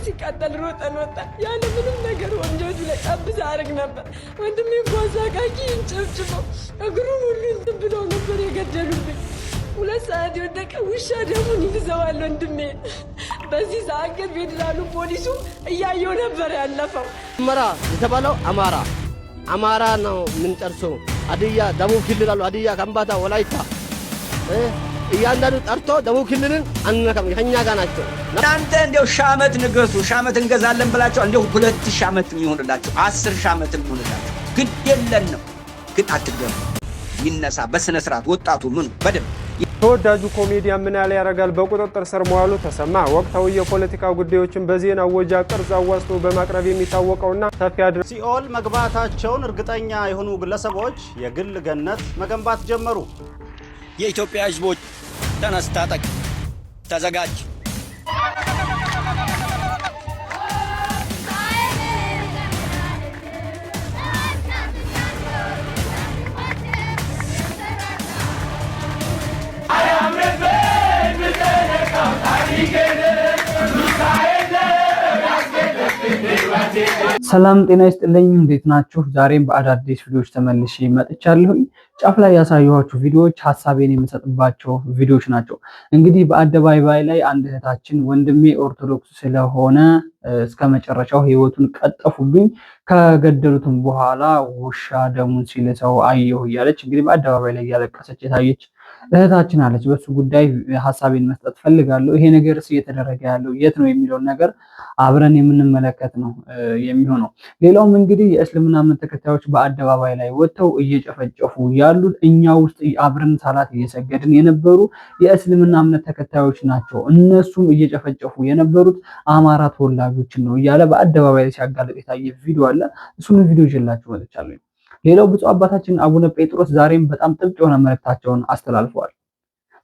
ሲቃጠል ሮጠን ወጣን። ያለ ምንም ነገር ወንጀሉ ላይ ጠብዛ አረግ ነበር። ወንድሜ ጓዛቃቂ እንጨብጭበው እግሩን ሁሉ እንትን ብለው ነበር የገደሉብኝ። 2 ሰዓት የወደቀ ውሻ ደሙን ይልዘዋል ወንድሜ። በዚህ ሰዓት ግን ፌዴራሉ ፖሊሱ እያየው ነበር ያለፈው። አማራ የተባለው አማራ ነው የምንጨርሰው። ሀዲያ ደቡብ ክልል አሉ። ሀዲያ ከምባታ ወላይታ እያንዳንዱ ጠርቶ ደቡብ ክልልን አንነካም ከኛ ጋር ናቸው። እናንተ እንደው ሻመት ንገሱ ሻመት እንገዛለን ብላችሁ እንደው 2000 ሻመት ይሆንላችሁ 10 ሻመት ይሆንላችሁ ግን የለን ነው። ግን አትገቡ። ይነሳ በስነ ስርዓት ወጣቱ ምን በደም ተወዳጁ ኮሜዲያን ምን ያለ ያረጋል በቁጥጥር ስር መዋሉ ተሰማ። ወቅታዊ የፖለቲካ ጉዳዮችን በዜና ወጃ ቅርጽ አዋስቶ በማቅረብ የሚታወቀውና ሰፊ አድርገው ሲኦል መግባታቸውን እርግጠኛ የሆኑ ግለሰቦች የግል ገነት መገንባት ጀመሩ። የኢትዮጵያ ሕዝቦች ተነስ፣ ታጠቅ፣ ተዘጋጅ። ሰላም ጤና ይስጥልኝ። እንዴት ናችሁ? ዛሬም በአዳዲስ ቪዲዮዎች ተመልሼ መጥቻለሁኝ። ጫፍ ላይ ያሳየኋችሁ ቪዲዮዎች ሐሳቤን የምሰጥባቸው ቪዲዮዎች ናቸው። እንግዲህ በአደባባይ ላይ አንድ እህታችን ወንድሜ ኦርቶዶክስ ስለሆነ እስከ መጨረሻው ህይወቱን ቀጠፉብኝ፣ ከገደሉትም በኋላ ውሻ ደሙን ሲልሰው አየሁ እያለች እንግዲህ በአደባባይ ላይ እያለቀሰች የታየች እህታችን አለች። በሱ ጉዳይ ሐሳቤን መስጠት ፈልጋለሁ። ይሄ ነገርስ እየተደረገ ያለው የት ነው የሚለውን ነገር አብረን የምንመለከት ነው የሚሆነው። ሌላውም እንግዲህ የእስልምና እምነት ተከታዮች በአደባባይ ላይ ወጥተው እየጨፈጨፉ ያሉት እኛ ውስጥ አብረን ሰላት እየሰገድን የነበሩ የእስልምና እምነት ተከታዮች ናቸው። እነሱም እየጨፈጨፉ የነበሩት አማራ ተወላጆችን ነው እያለ በአደባባይ ላይ ሲያጋለጥ የታየ ቪዲዮ አለ። እሱን ቪዲዮ ይዤላችሁ መጥቻለሁ። ሌላው ብፁዕ አባታችን አቡነ ጴጥሮስ ዛሬም በጣም ጥብቅ የሆነ መልእክታቸውን አስተላልፈዋል።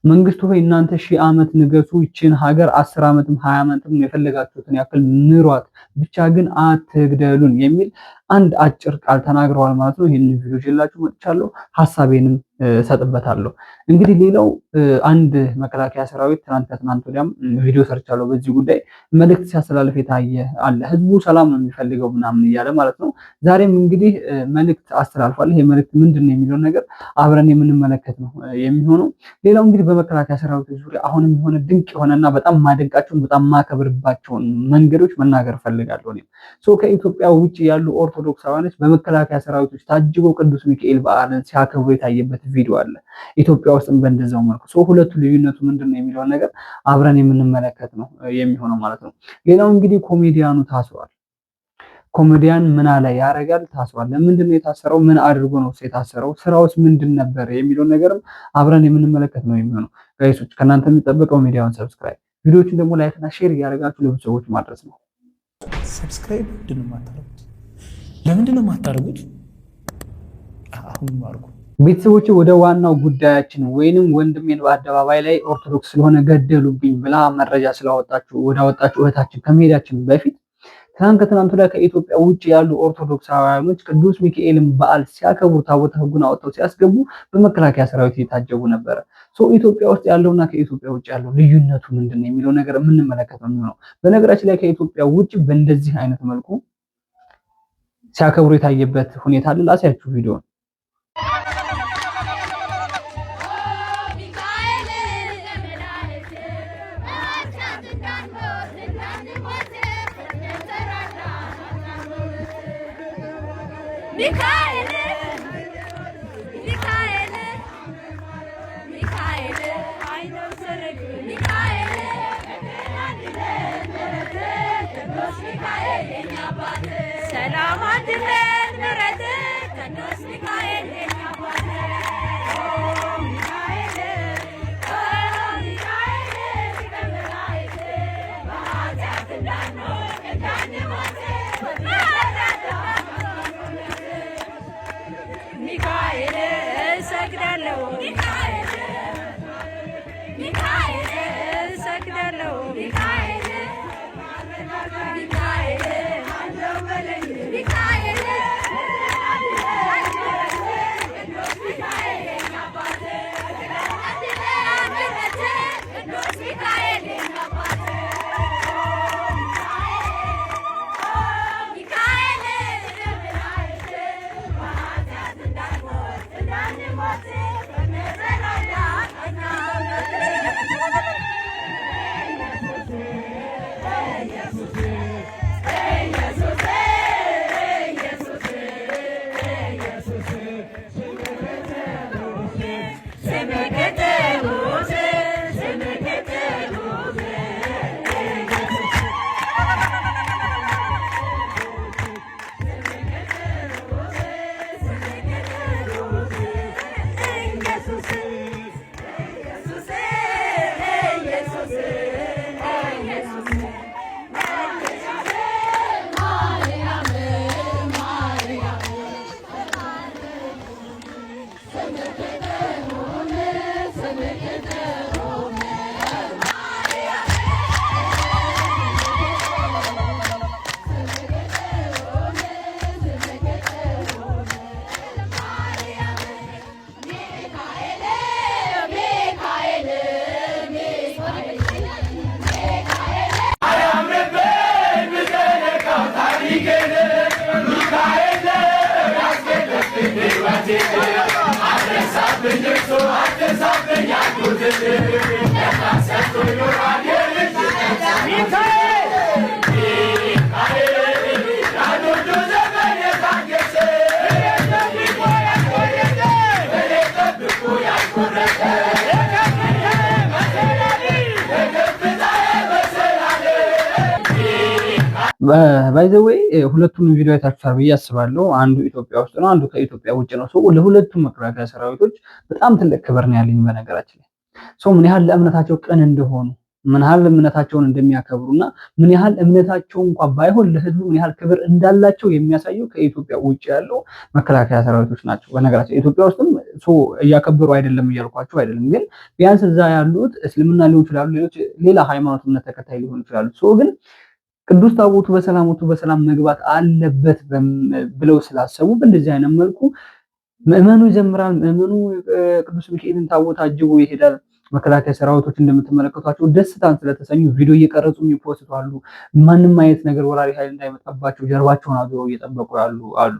መንግስቱ ሆይ እናንተ 1000 ዓመት ንገሱ፣ ይችን ሀገር 10 ዓመትም 20 ዓመትም የፈለጋችሁትን ያክል ምሯት፣ ብቻ ግን አትግደሉን የሚል አንድ አጭር ቃል ተናግረዋል ማለት ነው። ይሄንን ቪዲዮ ይዤላችሁ መጥቻለሁ። ሐሳቤንም ሰጥበታለሁ። እንግዲህ ሌላው አንድ መከላከያ ሰራዊት ትናንት ወዲያም ቪዲዮ ሰርቻለሁ በዚህ ጉዳይ መልእክት ሲያስተላልፍ የታየ አለ። ህዝቡ ሰላም ነው የሚፈልገው ምናምን እያለ ማለት ነው። ዛሬም እንግዲህ መልእክት አስተላልፏል። ይሄ መልእክት ምንድነው የሚለው ነገር አብረን የምንመለከት ነው የሚሆነው። ሌላው እንግዲህ በመከላከያ ሰራዊት ዙሪያ አሁንም የሆነ ድንቅ የሆነና በጣም ማደንቃቸውን በጣም ማከብርባቸውን መንገዶች መናገር ፈልጋለሁ። ከኢትዮጵያ ውጭ ያሉ ኦርቶዶክሳውያኖች በመከላከያ ሰራዊቶች ታጅበው ቅዱስ ሚካኤል በዓልን ሲያከብሩ የታየበት ቪዲዮ አለ። ኢትዮጵያ ውስጥም በእንደዛው መልኩ ሁለቱ ልዩነቱ ምንድነው የሚለው ነገር አብረን የምንመለከት ነው የሚሆነው ማለት ነው። ሌላው እንግዲህ ኮሜዲያኑ ታስሯል። ኮሜዲያን ምን አለ ያረጋል ታስሯል። ለምንድነው የታሰረው? ምን አድርጎ ነው የታሰረው? ስራውስ ምንድን ነበር የሚለው ነገርም አብረን የምንመለከት ነው የሚሆነው። ጋይሶች ከናንተ የሚጠበቀው ሚዲያውን ሰብስክራይብ፣ ቪዲዮዎችን ደግሞ ላይክ እና ሼር እያደረጋችሁ ለብዙ ሰዎች ማድረስ ነው። ሰብስክራይብ ምንድነው የማታደርጉት? ለምንድነው የማታደርጉት? አሁን አድርጉ። ቤተሰቦች ወደ ዋናው ጉዳያችን ወይንም ወንድሜን በአደባባይ ላይ ኦርቶዶክስ ስለሆነ ገደሉብኝ ብላ መረጃ ስላወጣችሁ እህታችን ከመሄዳችን በፊት ከትናንቱ ላይ ከኢትዮጵያ ውጭ ያሉ ኦርቶዶክሳውያኖች ቅዱስ ሚካኤልን በዓል ሲያከብሩ ታቦተ ሕጉን አወጣው ሲያስገቡ በመከላከያ ሰራዊት የታጀቡ ነበረ። ኢትዮጵያ ውስጥ ያለውና ከኢትዮጵያ ውጭ ያለው ልዩነቱ ምንድነው የሚለው ነገር የምንመለከት ነው የሚሆነው። በነገራችን ላይ ከኢትዮጵያ ውጭ በእንደዚህ አይነት መልኩ ሲያከብሩ የታየበት ሁኔታ አለ። ላሳያችሁ ቪዲዮውን። ሰላም አንድነት ምሕረት ቅዱስ ሚካኤል ሚካኤል እሰግዳለሁ ሚካኤል እሰግዳለሁ ሚካኤል ባይዘዌይ ሁለቱንም ቪዲዮ አይታችኋል ብዬ አስባለሁ። አንዱ ኢትዮጵያ ውስጥ ነው፣ አንዱ ከኢትዮጵያ ውጭ ነው። ሰው ለሁለቱም መከላከያ ሰራዊቶች በጣም ትልቅ ክብር ነው ያለኝ። በነገራችን ላይ ሰው ምን ያህል ለእምነታቸው ቅን እንደሆኑ፣ ምን ያህል እምነታቸውን እንደሚያከብሩና ምን ያህል እምነታቸው እንኳን ባይሆን ለህዝቡ ምን ያህል ክብር እንዳላቸው የሚያሳየው ከኢትዮጵያ ውጭ ያለው መከላከያ ሰራዊቶች ናቸው። በነገራችን ኢትዮጵያ ውስጥም ሰው እያከበሩ አይደለም እያልኳቸው አይደለም፣ ግን ቢያንስ እዛ ያሉት እስልምና ሊሆን ይችላሉ፣ ሌሎች ሌላ ሃይማኖት እምነት ተከታይ ሊሆኑ ይችላሉ። ሰው ግን ቅዱስ ታቦቱ በሰላም ወጥቶ በሰላም መግባት አለበት ብለው ስላሰቡ በእንደዚህ አይነት መልኩ ምዕመኑ ይዘምራል። ምዕመኑ ቅዱስ ሚካኤልን ታቦት አጅቦ ይሄዳል። መከላከያ ሰራዊቶች እንደምትመለከቷቸው ደስታን ስለተሰኙ ቪዲዮ እየቀረጹ የሚፖስቱ አሉ። ማንም አይነት ነገር ወራሪ ኃይል እንዳይመጣባቸው ጀርባቸውን አዙረው እየጠበቁ አሉ።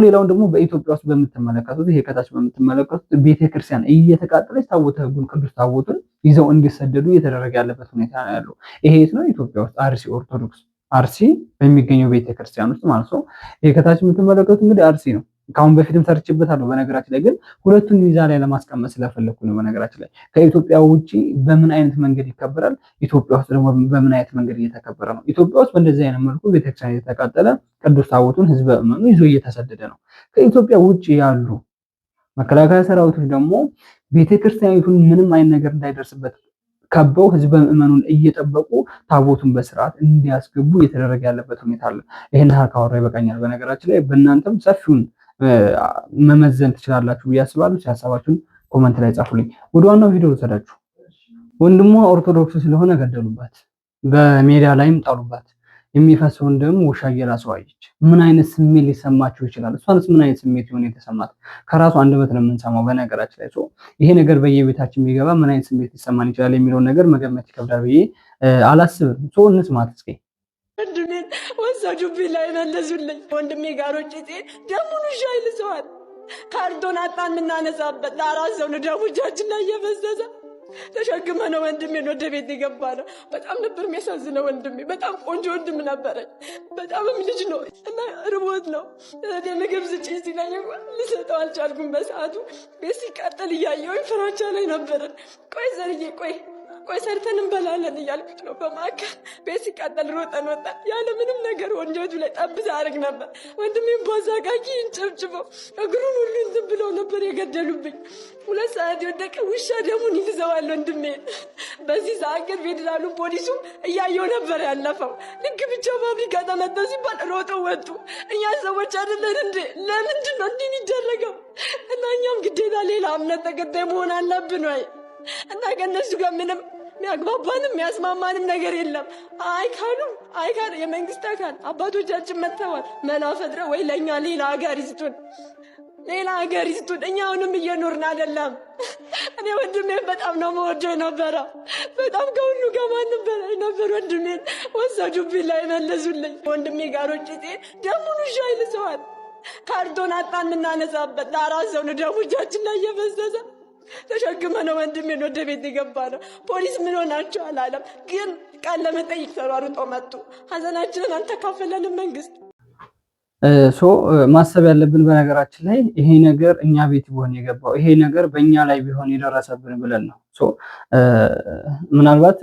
ሌላውን ደግሞ በኢትዮጵያ ውስጥ በምትመለከቱት ይሄ ከታች በምትመለከቱት ቤተክርስቲያን እየተቃጠለች ታቦተ ሕጉን ቅዱስ ታቦቱን ይዘው እንዲሰደዱ እየተደረገ ያለበት ሁኔታ ነው ያለው። ይሄ የት ነው? ኢትዮጵያ ውስጥ አርሲ ኦርቶዶክስ አርሲ በሚገኘው ቤተክርስቲያን ውስጥ ማለት ነው። ይሄ ከታች የምትመለከቱት እንግዲህ አርሲ ነው። ከአሁን በፊትም ሰርችበታለሁ። በነገራችን ላይ ግን ሁለቱን ሚዛን ላይ ለማስቀመጥ ስለፈለኩ ነው። በነገራችን ላይ ከኢትዮጵያ ውጪ በምን አይነት መንገድ ይከበራል፣ ኢትዮጵያ ውስጥ ደግሞ በምን አይነት መንገድ እየተከበረ ነው። ኢትዮጵያ ውስጥ በእንደዚህ አይነት መልኩ ቤተክርስቲያን እየተቃጠለ ቅዱስ ታቦቱን ህዝበ እመኑ ይዞ እየተሰደደ ነው። ከኢትዮጵያ ውጪ ያሉ መከላከያ ሰራዊቶች ደግሞ ቤተክርስቲያኒቱን ምንም አይነት ነገር እንዳይደርስበት ከበው ህዝበ ምዕመኑን እየጠበቁ ታቦቱን በስርዓት እንዲያስገቡ እየተደረገ ያለበት ሁኔታ አለ። ይሄን ካወራ ይበቃኛል። በነገራችን ላይ በእናንተም ሰፊውን መመዘን ትችላላችሁ ብዬ አስባለሁ። ሀሳባችሁን ኮመንት ላይ ጻፉልኝ። ወደ ዋናው ቪዲዮ ልሰዳችሁ። ወንድሟ ኦርቶዶክስ ስለሆነ ገደሉባት፣ በሜዳ ላይም ጣሉባት። የሚፈሰውን ደም ውሻ እየላሰው አየች። ምን አይነት ስሜት ሊሰማችሁ ይችላል? እሷንስ ምን አይነት ስሜት ይሆን የተሰማት? ከራሱ አንደበት ነው የምንሰማው። በነገራችን ላይ ይሄ ነገር በየቤታችን ቢገባ ምን አይነት ስሜት ሊሰማን ይችላል የሚለውን ነገር መገመት ይከብዳል ብዬ አላስብም። እንስማት እስኪ። ወንድሜን ወሰዱብኝ ላይ መለሱልኝ። ወንድሜ ጋሮች ደሙን ውሻ ይልሰዋል። ካርቶን አጣን የምናነሳበት ለአራት ሰው ነው ደሙ እጃችን ላይ እየፈሰሰ ተሸክመ ነው ወንድሜን ወደ ቤት የገባ ነው። በጣም ነበር የሚያሳዝነው። ወንድሜ በጣም ቆንጆ ወንድም ነበረኝ። በጣምም ልጅ ነው እና ርቦት ነው ምግብ ስጪኝ ሲለኝ ልሰጠው አልቻልኩም። በሰዓቱ ቤት ሲቃጠል እያየሁኝ ፍራቻ ላይ ነበረን። ቆይ ዘርዬ ቆይ ሰርተን እንበላለን እያልኩት ነው። በማዕከል ቤት ሲቃጠል ሮጠን ወጣን። ያለ ምንም ነገር ወንጀቱ ላይ ጠብታ አድርግ ነበር። ወንድሜን ባዛጋቂ እንጨብጭበው እግሩን ሁሉ እንትን ብለው ነበር የገደሉብኝ። 2 ሰዓት የወደቀ ውሻ ደሙን ይልዘዋል ወንድሜን። በዚህ ሰዓት ግን ፌዴራሉ ፖሊሱ እያየው ነበር ያለፈው። ልክ ብቻ ፋብሪካ ተመታ ሲባል ሮጠው ወጡ። እኛ ሰዎች አይደለን እንዴ? ለምንድን ነው እንዲህ የሚደረገው? እና እኛም ግዴታ ሌላ እምነት ተከታይ መሆን አለብን ወይ? እና ከእነሱ ጋር ምንም የሚያግባባንም የሚያስማማንም ነገር የለም። አይካሉ የመንግስት አካል አባቶቻችን መጥተዋል። መላ ፈጥረው ወይ ለእኛ ሌላ ሀገር ይስጡን። እኛ አሁንም እየኖርን አይደለም። እኔ ወንድሜን በጣም ነው መወደው ነበረ። በጣም ከሁሉ ጋር ማንም በላይ ነበር። ወንድሜን ወሰዱብኝ ላይ መለሱልኝ። ወንድሜ ጋሮች ደሙን ውሻ ይልሰዋል። ካርቶን አጣን የምናነሳበት ለአራት ሰው ነው ደሙ እጃችን ላይ እየፈሰሰ ተሸክመ ነው ወንድሜን ወደ ቤት የገባ ነው። ፖሊስ ምን ሆናችሁ አላለም፣ ግን ቃል ለመጠይቅ ተሯሩጦ መጡ። ሀዘናችንን አልተካፈለንም መንግስት። ማሰብ ያለብን በነገራችን ላይ ይሄ ነገር እኛ ቤት ቢሆን የገባው ይሄ ነገር በእኛ ላይ ቢሆን የደረሰብን ብለን ነው። ምናልባት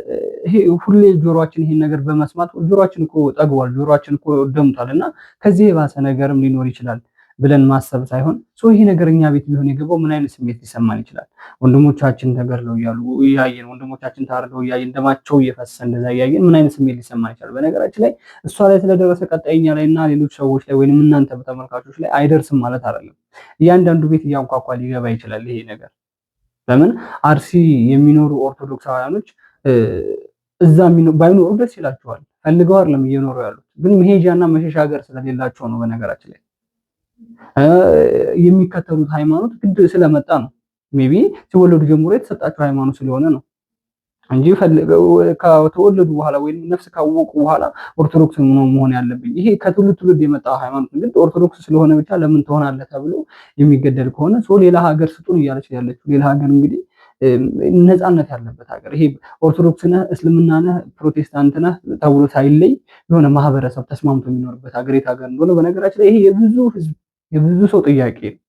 ይሄ ሁሌ ጆሮአችን ይሄን ነገር በመስማት ጆሮአችን እኮ ጠግቧል፣ ጆሮአችን እኮ ደምቷል እና ከዚህ የባሰ ነገርም ሊኖር ይችላል ብለን ማሰብ ሳይሆን ይሄ ነገር እኛ ቤት ቢሆን የገባው ምን አይነት ስሜት ሊሰማን ይችላል? ወንድሞቻችን ተገድለው እያየን ወንድሞቻችን ታርደው እያየን ደማቸው እየፈሰሰ እንደዛ እያየን ምን አይነት ስሜት ሊሰማን ይችላል? በነገራችን ላይ እሷ ላይ ስለደረሰ ቀጣይኛ ላይ እና ሌሎች ሰዎች ላይ ወይንም እናንተ ተመልካቾች ላይ አይደርስም ማለት አይደለም። እያንዳንዱ ቤት እያንኳኳ ሊገባ ይችላል ይሄ ነገር። ለምን አርሲ የሚኖሩ ኦርቶዶክሳውያኖች እዛ ባይኖሩ ደስ ይላቸዋል። ፈልገው አይደለም እየኖሩ ያሉት፣ ግን መሄጃና መሸሻ ሀገር ስለሌላቸው ነው። በነገራችን ላይ የሚከተሉት ሃይማኖት ግድ ስለመጣ ነው። ሜቢ ሲወለዱ ጀምሮ የተሰጣቸው ሃይማኖት ስለሆነ ነው እንጂ ፈልገው ከተወለዱ በኋላ ወይም ነፍስ ካወቁ በኋላ ኦርቶዶክስ መሆን ያለብኝ ይሄ ከትውልድ የመጣ ሃይማኖት ግን ኦርቶዶክስ ስለሆነ ብቻ ለምን ትሆናለህ ተብሎ የሚገደል ከሆነ ሌላ ሀገር ስጡን እያለች ያለችው ሌላ ሀገር እንግዲህ ነፃነት ያለበት ሀገር ይሄ ኦርቶዶክስ ነህ፣ እስልምና ነህ፣ ፕሮቴስታንት ነህ ተብሎ ሳይለይ የሆነ ማህበረሰብ ተስማምቶ የሚኖርበት ሀገር የት ሀገር እንደሆነ በነገራችን ላይ ይሄ የብዙ ህዝብ የብዙ ሰው ጥያቄ ነው።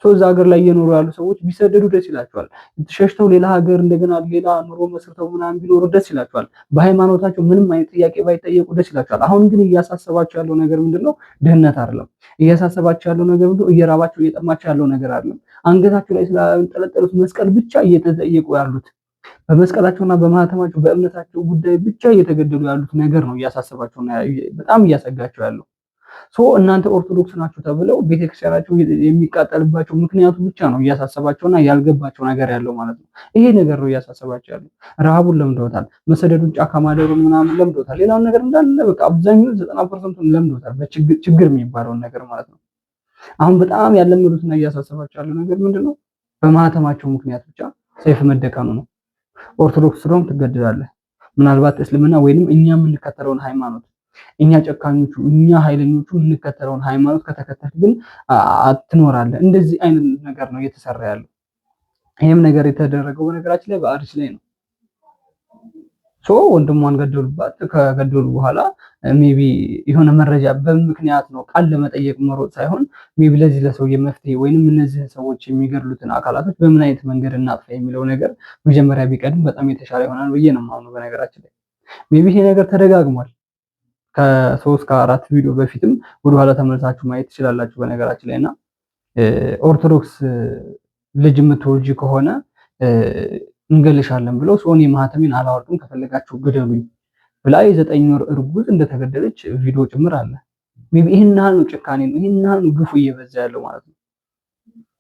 እዛ ሀገር ላይ እየኖሩ ያሉ ሰዎች ቢሰደዱ ደስ ይላቸዋል። ሸሽተው ሌላ ሀገር እንደገና ሌላ ኑሮ መስርተው ምናምን ቢኖሩ ደስ ይላቸዋል። በሃይማኖታቸው ምንም አይነት ጥያቄ ባይጠየቁ ደስ ይላቸዋል። አሁን ግን እያሳሰባቸው ያለው ነገር ምንድነው? ድህነት አይደለም። እያሳሰባቸው ያለው ነገር ምንድነው? እየራባቸው እየጠማቸው ያለው ነገር አይደለም። አንገታቸው ላይ ስላንጠለጠሉት መስቀል ብቻ እየተጠየቁ ያሉት በመስቀላቸውና በማህተማቸው በእምነታቸው ጉዳይ ብቻ እየተገደሉ ያሉት ነገር ነው እያሳሰባቸውና በጣም እያሰጋቸው ያለው። እናንተ ኦርቶዶክስ ናችሁ ተብለው ቤተክርስቲያናቸው የሚቃጠልባቸው ምክንያቱ ብቻ ነው እያሳሰባቸውና ያልገባቸው ነገር ያለው ማለት ነው። ይሄ ነገር ነው እያሳሰባቸው ያለው። ረሃቡን ለምደውታል፣ መሰደዱን፣ ጫካ ማደሩን ምናምን ለምደውታል። ሌላውን ነገር እንዳለ በቃ አብዛኛው 90% ለምደውታል፣ በችግር የሚባለውን ነገር ማለት ነው። አሁን በጣም ያለመዱትና እያሳሰባቸው ያለው ነገር ምንድነው? በማህተማቸው ምክንያት ብቻ ሰይፍ መደቀኑ ነው። ኦርቶዶክስ ስለሆንክ ትገደላለህ። ምናልባት እስልምና ወይንም እኛ የምንከተለውን ሃይማኖት እኛ ጨካኞቹ እኛ ኃይለኞቹ የምንከተለውን ሃይማኖት ከተከተልክ ግን አትኖራለህ። እንደዚህ አይነት ነገር ነው እየተሰራ ያለው። ይሄም ነገር የተደረገው በነገራችን ላይ በአርሲ ላይ ነው። ወንድሟን ገደሉባት። ከገደሉ በኋላ ሜቢ የሆነ መረጃ በምክንያት ነው ቃል ለመጠየቅ መሮጥ ሳይሆን ሜቢ ለዚህ ለሰውዬ መፍትሄ ወይንም እነዚህ ሰዎች የሚገድሉትን አካላቶች በምን አይነት መንገድ እናጥፋ የሚለው ነገር መጀመሪያ ቢቀድም በጣም የተሻለ ይሆናል ብዬ ነው የማምነው። በነገራችን ላይ ሜቢ ይሄ ነገር ተደጋግሟል። ከ3 ከ4 ቪዲዮ በፊትም ወደኋላ ተመልሳችሁ ማየት ትችላላችሁ። በነገራችን ላይና ኦርቶዶክስ ልጅ የምትወልጂ ከሆነ እንገልሻለን ብለው ሶኒ ማህተሜን አላወርድም ከፈለጋችሁ ግደሉኝ ብላ የ9 ወር እርጉዝ እንደተገደለች ቪዲዮ ጭምር አለ። ሜቢ ይሄን ያህል ነው ጭካኔ ነው፣ ይሄን ያህል ነው ግፉ እየበዛ ያለው ማለት ነው።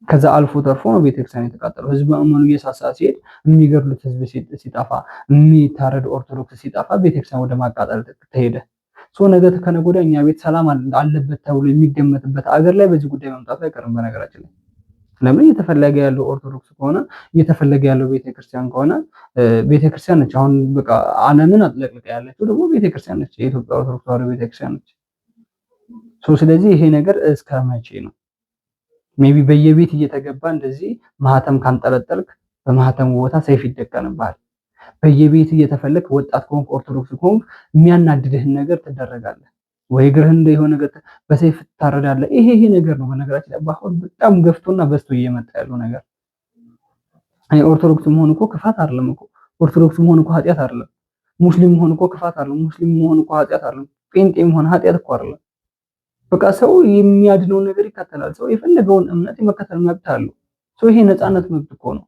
ከዛ አልፎ ተርፎ ነው ቤተክርስቲያን የተቃጠለው። ህዝብ አመኑ እየሳሳ ሲሄድ የሚገድሉት ህዝብ ሲጠፋ፣ የሚታረድ ኦርቶዶክስ ሲጠፋ ቤተክርስቲያን ወደ ማቃጠል ተሄደ። ነገ ከነገ ወዲያ እኛ ቤት ሰላም አለበት ተብሎ የሚገመትበት አገር ላይ በዚህ ጉዳይ መምጣቱ አይቀርም። በነገራችን ላይ ለምን እየተፈለገ ያለው ኦርቶዶክስ ከሆነ እየተፈለገ ያለው ቤተክርስቲያን ከሆነ ቤተክርስቲያን ነች። አሁን በቃ ዓለምን አጥለቅልቃ ያለችው ደግሞ ቤተክርስቲያን ነች፣ የኢትዮጵያ ኦርቶዶክስ ተዋሕዶ ቤተክርስቲያን ነች። ስለዚህ ይሄ ነገር እስከ መቼ ነው? ሜቢ በየቤት እየተገባ እንደዚህ ማህተም ካንጠለጠልክ በማህተሙ ቦታ ሰይፍ ይደቀንብሃል። በየቤት እየተፈለክ ወጣት ከሆንክ ኦርቶዶክስ ከሆንክ የሚያናድድህን ነገር ትደረጋለህ፣ ወይ እግርህን እንደ የሆነ ነገር በሰይፍ ትታረዳለህ። ይሄ ነገር ነው በነገራችን ላይ አሁን በጣም ገፍቶና በዝቶ እየመጣ ያለው ነገር። ኦርቶዶክስ መሆን እኮ ክፋት አይደለም እኮ። ኦርቶዶክስ መሆን እኮ ኃጢአት አይደለም። ሙስሊም መሆን እኮ ክፋት አይደለም። ሙስሊም መሆን እኮ ኃጢአት አይደለም። ጴንጤ መሆን ኃጢአት እኮ አይደለም። በቃ ሰው የሚያድነውን ነገር ይከተላል። ሰው የፈለገውን እምነት የመከተል መብት አለው። ይሄ ነፃነት መብት እኮ ነው።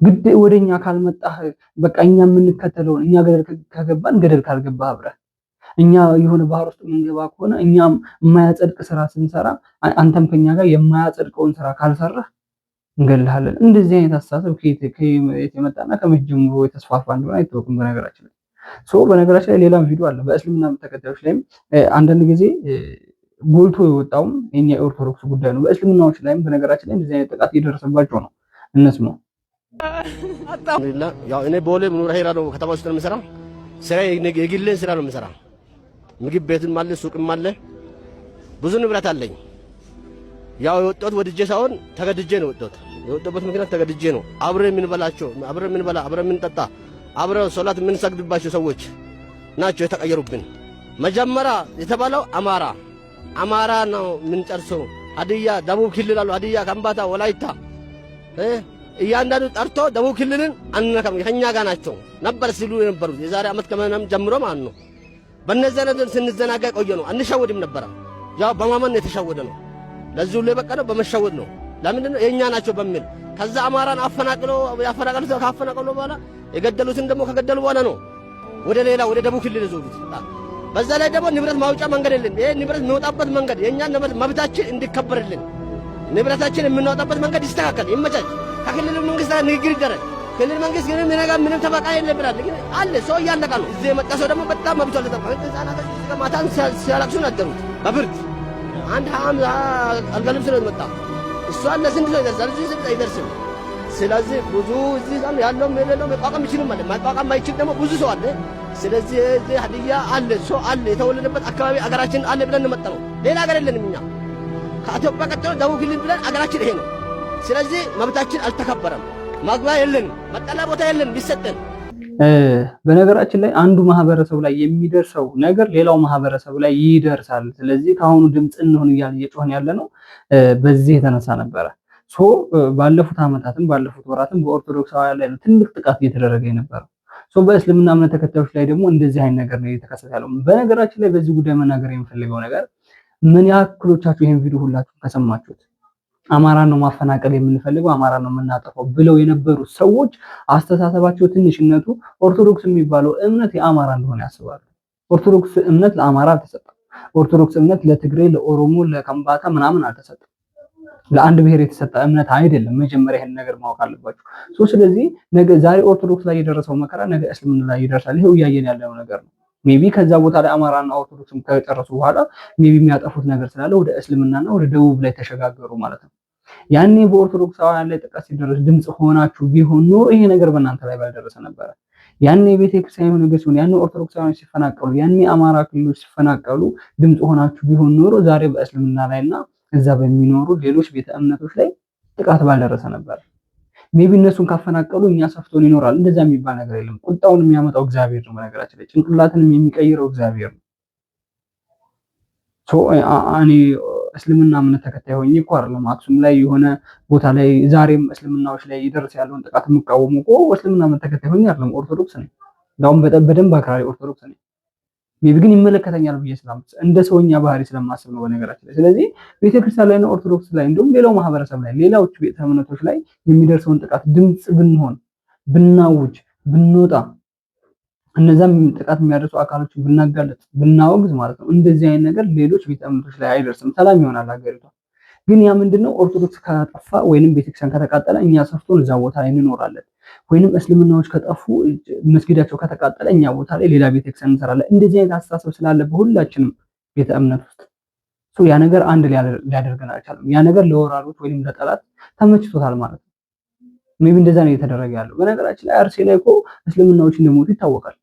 ግድ ወደኛ ካልመጣህ በቃ እኛ የምንከተለውን እኛ ገደል ከገባን ገደል ካልገባህ አብረህ እኛ የሆነ ባህር ውስጥ የምንገባ ከሆነ እኛም የማያጸድቅ ስራ ስንሰራ አንተም ከኛ ጋር የማያጸድቀውን ስራ ካልሰራህ እንገልሃለን። እንደዚህ አይነት አስተሳሰብ ከየት የመጣና ከመቼ ጀምሮ የተስፋፋ እንደሆነ አይታወቅም። በነገራችን ላይ በነገራችን ላይ ሌላም ቪዲዮ አለ በእስልምና ተከታዮች ላይም አንዳንድ ጊዜ ጎልቶ የወጣውም የኛ የኦርቶዶክስ ጉዳይ ነው። በእስልምናዎች ላይም በነገራችን ላይ እንደዚህ አይነት ጥቃት እየደረሰባቸው ነው። እነስማው አልሐምዱሊላህ። ያው እኔ ቦሌ ኑራ ሄራ ነው ከተማ ውስጥ ነው የምሰራው። ስራ የግሌን ስራ ነው የምሰራው። ምግብ ቤትም አለ ሱቅም አለ፣ ብዙ ንብረት አለኝ። ያው የወጣሁት ወድጄ ሳይሆን ተገድጄ ነው የወጣሁት። የወጣሁበት ምክንያት ተገድጄ ነው። አብረን የምንበላቸው አብረን የምንበላ አብረን የምንጠጣ አብረን ሶላት የምንሰግድባቸው ሰዎች ናቸው የተቀየሩብን። መጀመሪያ የተባለው አማራ ነው የምንጨርሰው። ሀዲያ ደቡብ ክልል አሉ። ሀዲያ ከምባታ፣ ወላይታ እያንዳንዱ ጠርቶ ደቡብ ክልልን አንነካም ከኛ ጋር ናቸው ነበር ሲሉ የነበሩት የዛሬ ዓመት ከመናም ጀምሮ ማለት ነው። በእነዚያ ነገር ስንዘናጋ ቆየ ነው። አንሻወድም ነበር። ያው በማመን የተሻወደ ነው። ለዚህ ሁሉ የበቀለው በመሻወድ ነው። ለምንድን ነው የኛ ናቸው በሚል ከዛ አማራን ያፈናቀሉት ካፈናቀሉ በኋላ የገደሉትን ደግሞ ከገደሉ በኋላ ነው ወደ ሌላ ወደ ደቡብ ክልል ይዞሩት። በዛ ላይ ደግሞ ንብረት ማውጫ መንገድ የለን። ይሄ ንብረት የሚወጣበት መንገድ የኛ መብታችን እንዲከበርልን ንብረታችን የምናወጣበት መንገድ ይስተካከል፣ ይመቻች። ከክልል መንግስት ጋር ንግግር ይደረግ። ክልል መንግስት ግን ምንም ተበቃ የለብናል ግን አለ ሰው እያለቃ ነው። እዚህ የመጣ ሰው ደግሞ በጣም መብቷ ለተጠቅማ ህፃናቶች ማታን ሲያለቅሱ ናደሩት በብርድ አንድ አልጋ ልብስ ነው የመጣ እሷ ለስንት ሰው ይደርሳል? እዚህ ስንት አይደርስም። ስለዚህ ብዙ እዚህ ያለው የሌለው መቋቋም ይችላል ማለት ማቋቋም ማይችል ደግሞ ብዙ ሰው አለ። ስለዚህ እዚህ ሀዲያ አለ ሰው አለ የተወለደበት አካባቢ አገራችን አለ ብለን መጣ ነው። ሌላ ሀገር የለንም እኛ ከኢትዮጵያ ቀጥሎ ደቡብ ክልል ብለን አገራችን ይሄ ነው። ስለዚህ መብታችን አልተከበረም። ማግባ የለንም፣ መጠለያ ቦታ የለንም ቢሰጠን። በነገራችን ላይ አንዱ ማህበረሰብ ላይ የሚደርሰው ነገር ሌላው ማህበረሰብ ላይ ይደርሳል። ስለዚህ ከአሁኑ ድምፅ እንሆን እያልን እየጮህን ያለ ነው በዚህ የተነሳ ነበረ። ባለፉት ዓመታትም ባለፉት ወራትም በኦርቶዶክሳውያን ላይ ነው ትልቅ ጥቃት እየተደረገ የነበረው። በእስልምና እምነት ተከታዮች ላይ ደግሞ እንደዚህ አይነት ነገር ነው እየተከሰተ ያለው። በነገራችን ላይ በዚህ ጉዳይ መናገር የምፈልገው ነገር ምን ያክሎቻችሁ ይሄን ቪዲዮ ሁላችሁ ከሰማችሁት አማራን ነው ማፈናቀል የምንፈልገው፣ አማራን ነው የምናጠፋው ብለው የነበሩ ሰዎች አስተሳሰባቸው ትንሽነቱ ኦርቶዶክስ የሚባለው እምነት የአማራ እንደሆነ ያስባሉ። ኦርቶዶክስ እምነት ለአማራ አልተሰጠም። ኦርቶዶክስ እምነት ለትግሬ፣ ለኦሮሞ፣ ለከምባታ ምናምን አልተሰጠም። ለአንድ ብሔር የተሰጠ እምነት አይደለም። መጀመሪያ ይሄን ነገር ማወቅ አለባችሁ። ስለዚህ ነገ ዛሬ ኦርቶዶክስ ላይ የደረሰው መከራ ነገ እስልምና ላይ ይደርሳል። ይሄው እያየን ያለው ነገር ነው። ሜቢ ከዛ ቦታ ላይ አማራና ኦርቶዶክስም ከጨረሱ በኋላ ሜቢ የሚያጠፉት ነገር ስላለ ወደ እስልምናና ወደ ደቡብ ላይ ተሸጋገሩ ማለት ነው። ያኔ በኦርቶዶክሳውያን ላይ ጥቃት ሲደረስ ድምጽ ሆናችሁ ቢሆን ኖሮ ይሄ ነገር በእናንተ ላይ ባልደረሰ ነበረ። ያኔ ቤተክርስቲያን ነገር ሲሆን፣ ያኔ ኦርቶዶክሳውያን ሲፈናቀሉ፣ ያኔ አማራ ክልሎች ሲፈናቀሉ ድምጽ ሆናችሁ ቢሆን ኖሮ ዛሬ በእስልምና ላይና እዛ በሚኖሩ ሌሎች ቤተ እምነቶች ላይ ጥቃት ባልደረሰ ነበር። ሜቢ እነሱን ካፈናቀሉ እኛ ሰፍቶን ይኖራል። እንደዛ የሚባል ነገር የለም። ቁጣውን የሚያመጣው እግዚአብሔር ነው። በነገራችን ላይ ጭንቅላትንም የሚቀይረው እግዚአብሔር ነው። እኔ እስልምና እምነት ተከታይ ሆኜ እኮ አይደለም አክሱም ላይ የሆነ ቦታ ላይ ዛሬም እስልምናዎች ላይ ይደርስ ያለውን ጥቃት የምቃወሙ እኮ እስልምና እምነት ተከታይ ሆኜ አይደለም፣ ኦርቶዶክስ ነኝ። እንዳውም በደንብ አክራሪ ኦርቶዶክስ ነኝ። ሜቢ ግን ይመለከተኛል ብዬ እንደ ሰውኛ ባህሪ ስለማስብ ነው በነገራችን ላይ። ስለዚህ ቤተክርስቲያን ላይ እና ኦርቶዶክስ ላይ እንዲሁም ሌላው ማህበረሰብ ላይ ሌላዎች ቤተ እምነቶች ላይ የሚደርሰውን ጥቃት ድምፅ ብንሆን፣ ብናውጅ፣ ብንወጣ፣ እነዛም ጥቃት የሚያደርሱ አካሎችን ብናጋለጥ፣ ብናወግዝ ማለት ነው እንደዚህ አይነት ነገር ሌሎች ቤተ እምነቶች ላይ አይደርስም። ሰላም ይሆናል ሀገሪቷ። ግን ያ ምንድነው ኦርቶዶክስ ከጠፋ ወይንም ቤተክርስቲያን ከተቃጠለ እኛ ሰፍቶን እዛ ቦታ ላይ እንኖራለን። ወይንም እስልምናዎች ከጠፉ መስጊዳቸው ከተቃጠለ እኛ ቦታ ላይ ሌላ ቤተክርስቲያን እንሰራለን። እንደዚህ አይነት አስተሳሰብ ስላለ በሁላችንም ቤተ እምነት ውስጥ ያ ነገር አንድ ሊያደርገን አልቻለም። ያ ነገር ለወራሮች ወይንም ለጠላት ተመችቶታል ማለት ነው። ሜቢ እንደዛ ነው እየተደረገ ያለው። በነገራችን ላይ አርሲ ላይ እኮ እስልምናዎች እንደሞቱ ይታወቃል።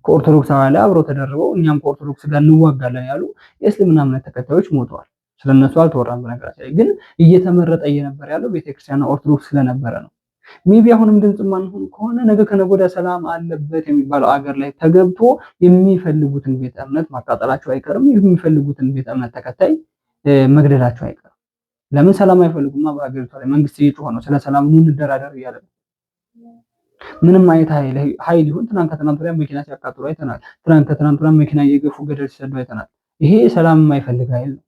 ከኦርቶዶክሳውያን ላይ አብረው ተደርበው እኛም ከኦርቶዶክስ ጋር እንዋጋለን ያሉ የእስልምና እምነት ተከታዮች ሞተዋል። ስለነሱ አልተወራም። በነገራችን ላይ ግን እየተመረጠ እየነበረ ያለው ቤተክርስቲያንና ኦርቶዶክስ ስለነበረ ነው። ሜቢ አሁንም ድምጽ ማንሆን ከሆነ ነገ ከነገ ወዲያ ሰላም አለበት የሚባለው አገር ላይ ተገብቶ የሚፈልጉትን ቤተ እምነት ማቃጠላቸው አይቀርም። የሚፈልጉትን ቤተ እምነት ተከታይ መግደላቸው አይቀርም። ለምን ሰላም አይፈልጉማ? በሀገሪቷ ላይ መንግስት እየጮኸ ነው፣ ስለ ሰላም እንደራደር እያለ ነው። ምንም አይነት ኃይል ይሁን ትናንት ከትናንት ወዲያ መኪና ሲያቃጥሉ አይተናል። ትናንት ከትናንት ወዲያ መኪና እየገፉ ገደል ሲሰዱ አይተናል። ይሄ ሰላም የማይፈልግ ኃይል ነው።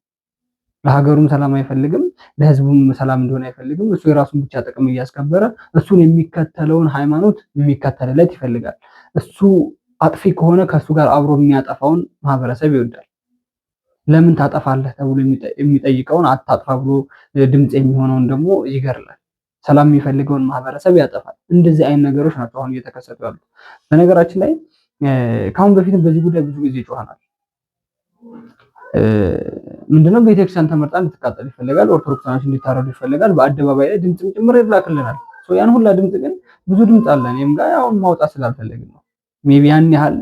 ለሀገሩም ሰላም አይፈልግም፣ ለህዝቡም ሰላም እንደሆነ አይፈልግም። እሱ የራሱን ብቻ ጥቅም እያስከበረ እሱን የሚከተለውን ሃይማኖት የሚከተልለት ይፈልጋል። እሱ አጥፊ ከሆነ ከእሱ ጋር አብሮ የሚያጠፋውን ማህበረሰብ ይወዳል። ለምን ታጠፋለህ ተብሎ የሚጠይቀውን አታጥፋ ብሎ ድምፅ የሚሆነውን ደግሞ ይገርላል። ሰላም የሚፈልገውን ማህበረሰብ ያጠፋል። እንደዚህ አይነት ነገሮች ናቸው አሁን እየተከሰቱ ያሉት። በነገራችን ላይ ከአሁን በፊትም በዚህ ጉዳይ ብዙ ጊዜ ይጮሃናል። ምንድነው ቤተክርስቲያን ተመርጣ እንድትቃጠል ይፈልጋል። ኦርቶዶክሳውያን እንዲታረዱ ይፈልጋል። በአደባባይ ላይ ድምፅም ጭምር ይላክልናል። ያን ሁላ ድምፅ ግን ብዙ ድምፅ አለ። እኔም ጋር አሁን ማውጣት ስላልፈለግን ነው። ሜቢ ያን ያህል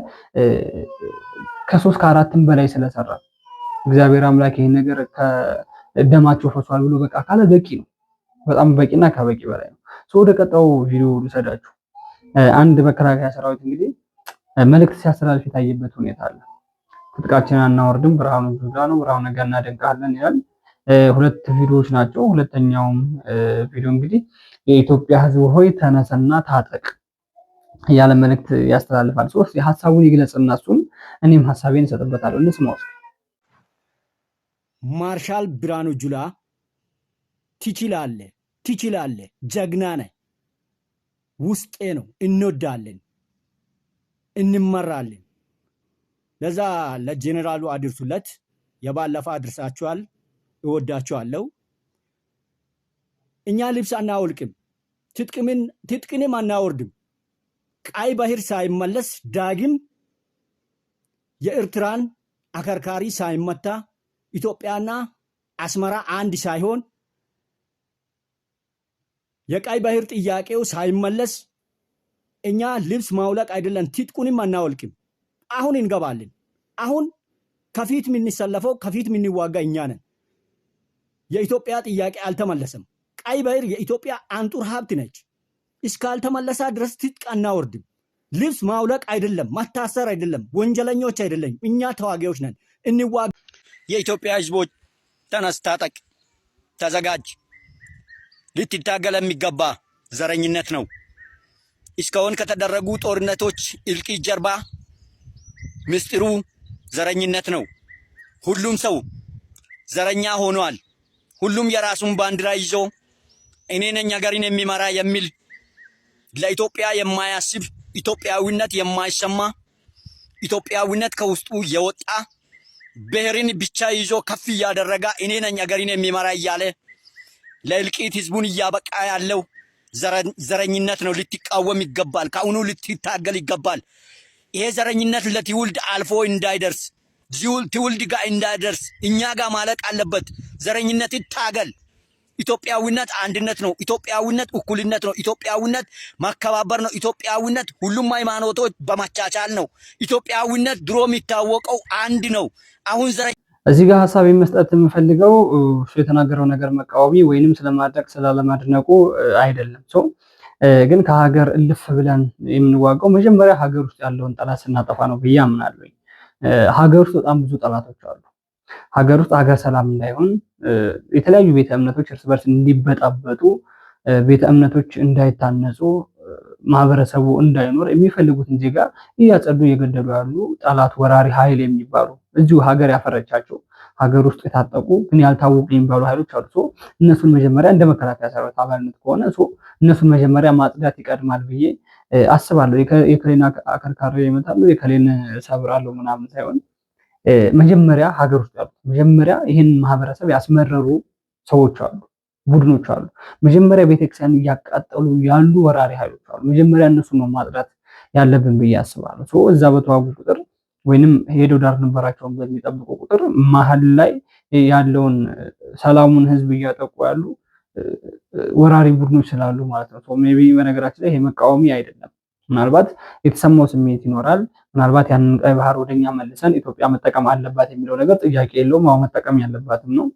ከ3 ከ4ም በላይ ስለሰራ እግዚአብሔር አምላክ ይሄን ነገር ከደማቸው ፈሷል ብሎ በቃ ካለ በቂ ነው። በጣም በቂና ከበቂ በላይ ነው። ወደ ቀጣው ቪዲዮ ልሰዳችሁ። አንድ መከላከያ ሰራዊት እንግዲህ መልእክት ሲያስተላልፍ የታየበት ሁኔታ አለ። ትጥቃችንን አናወርድም፣ ብርሃኑ ጁላ ነው፣ ብርሃኑ ነጋ እናደንቃለን ይላል። 2 ቪዲዮዎች ናቸው። ሁለተኛውም ቪዲዮ እንግዲህ የኢትዮጵያ ሕዝብ ሆይ ተነሰና ታጠቅ ያለ መልእክት ያስተላልፋል። ሀሳቡን ይግለጽና እሱም እኔም ሀሳቤን እሰጥበታለሁ። እንስማው። ማርሻል ብርሃኑ ጁላ ትችላለህ፣ ጀግና ነህ፣ ውስጤ ነው፣ እንወዳለን፣ እንመራለን። ለዛ ለጄኔራሉ አድርሱለት። የባለፈ አድርሳችኋል፣ እወዳችኋለሁ። እኛ ልብስ አናወልቅም፣ ትጥቅንም አናወርድም። ቀይ ባህር ሳይመለስ ዳግም የኤርትራን አከርካሪ ሳይመታ ኢትዮጵያና አስመራ አንድ ሳይሆን የቀይ ባህር ጥያቄው ሳይመለስ እኛ ልብስ ማውለቅ አይደለም ትጥቁንም አናወልቅም። አሁን እንገባለን። አሁን ከፊት የምንሰለፈው ከፊት የምንዋጋ እኛ ነን። የኢትዮጵያ ጥያቄ አልተመለሰም። ቀይ ባህር የኢትዮጵያ አንጡር ሀብት ነች። እስካልተመለሳ ድረስ ትጥቅ አናወርድም። ልብስ ማውለቅ አይደለም፣ ማታሰር አይደለም፣ ወንጀለኞች አይደለም። እኛ ተዋጊዎች ነን። እንዋጋ። የኢትዮጵያ ህዝቦች ተነስ፣ ታጠቅ፣ ተዘጋጅ። ልትታገል የሚገባ ዘረኝነት ነው። እስካሁን ከተደረጉ ጦርነቶች እልቂት ጀርባ ምስጢሩ ዘረኝነት ነው። ሁሉም ሰው ዘረኛ ሆኗል። ሁሉም የራሱን ባንዲራ ይዞ እኔ ነኝ ሀገሬን የሚመራ የሚል ለኢትዮጵያ የማያስብ ኢትዮጵያዊነት የማይሰማ ኢትዮጵያዊነት ከውስጡ የወጣ ብሔርን ብቻ ይዞ ከፍ እያደረጋ እኔ ነኝ ሀገሬን የሚመራ እያለ ለእልቂት ህዝቡን እያበቃ ያለው ዘረኝነት ነው። ልትቃወም ይገባል። ከአሁኑ ልትታገል ይገባል። ይሄ ዘረኝነት ለትውልድ አልፎ እንዳይደርስ ትውልድ ጋር እንዳይደርስ እኛ ጋር ማለቅ አለበት። ዘረኝነት ይታገል። ኢትዮጵያዊነት አንድነት ነው። ኢትዮጵያዊነት እኩልነት ነው። ኢትዮጵያዊነት ማከባበር ነው። ኢትዮጵያዊነት ሁሉም ሃይማኖቶች በመቻቻል ነው። ኢትዮጵያዊነት ድሮ የሚታወቀው አንድ ነው። አሁን እዚህ ጋር ሀሳብ መስጠት የምፈልገው እሱ የተናገረው ነገር መቃወሚ ወይንም ስለማድረግ ስላለማድነቁ አይደለም። ግን ከሀገር እልፍ ብለን የምንዋጋው መጀመሪያ ሀገር ውስጥ ያለውን ጠላት ስናጠፋ ነው ብዬ አምናለሁ። ሀገር ውስጥ በጣም ብዙ ጠላቶች አሉ። ሀገር ውስጥ ሀገር ሰላም እንዳይሆን የተለያዩ ቤተ እምነቶች እርስ በርስ እንዲበጣበጡ፣ ቤተ እምነቶች እንዳይታነጹ፣ ማህበረሰቡ እንዳይኖር የሚፈልጉትን ዜጋ እያጸዱ እየገደሉ ያሉ ጠላት ወራሪ ኃይል የሚባሉ እዚሁ ሀገር ያፈረቻቸው ሀገር ውስጥ የታጠቁ ግን ያልታወቁ የሚባሉ ኃይሎች አሉ። እነሱን መጀመሪያ እንደ መከላከያ ሰራዊት አባልነት ከሆነ እነሱን መጀመሪያ ማጽዳት ይቀድማል ብዬ አስባለሁ። የከሌን አከርካሪ ይመታሉ የከሌን ሰብራለሁ ምናምን ሳይሆን መጀመሪያ ሀገር ውስጥ ያሉት መጀመሪያ ይህን ማህበረሰብ ያስመረሩ ሰዎች አሉ፣ ቡድኖች አሉ። መጀመሪያ ቤተክርስቲያን እያቃጠሉ ያሉ ወራሪ ኃይሎች አሉ። መጀመሪያ እነሱን ነው ማጽዳት ያለብን ብዬ አስባለሁ። እዛ በተዋጉ ቁጥር ወይንም ሄደው ዳር ድንበራቸውን በሚጠብቁ ቁጥር መሀል ላይ ያለውን ሰላሙን ህዝብ እያጠቁ ያሉ ወራሪ ቡድኖች ስላሉ ማለት ነው። ሜይ ቢ በነገራችን ላይ ይሄ መቃወሚ አይደለም። ምናልባት የተሰማው ስሜት ይኖራል። ምናልባት ያንን ቀይ ባህር ወደኛ መልሰን ኢትዮጵያ መጠቀም አለባት የሚለው ነገር ጥያቄ የለውም። አሁን መጠቀም ያለባትም ነው።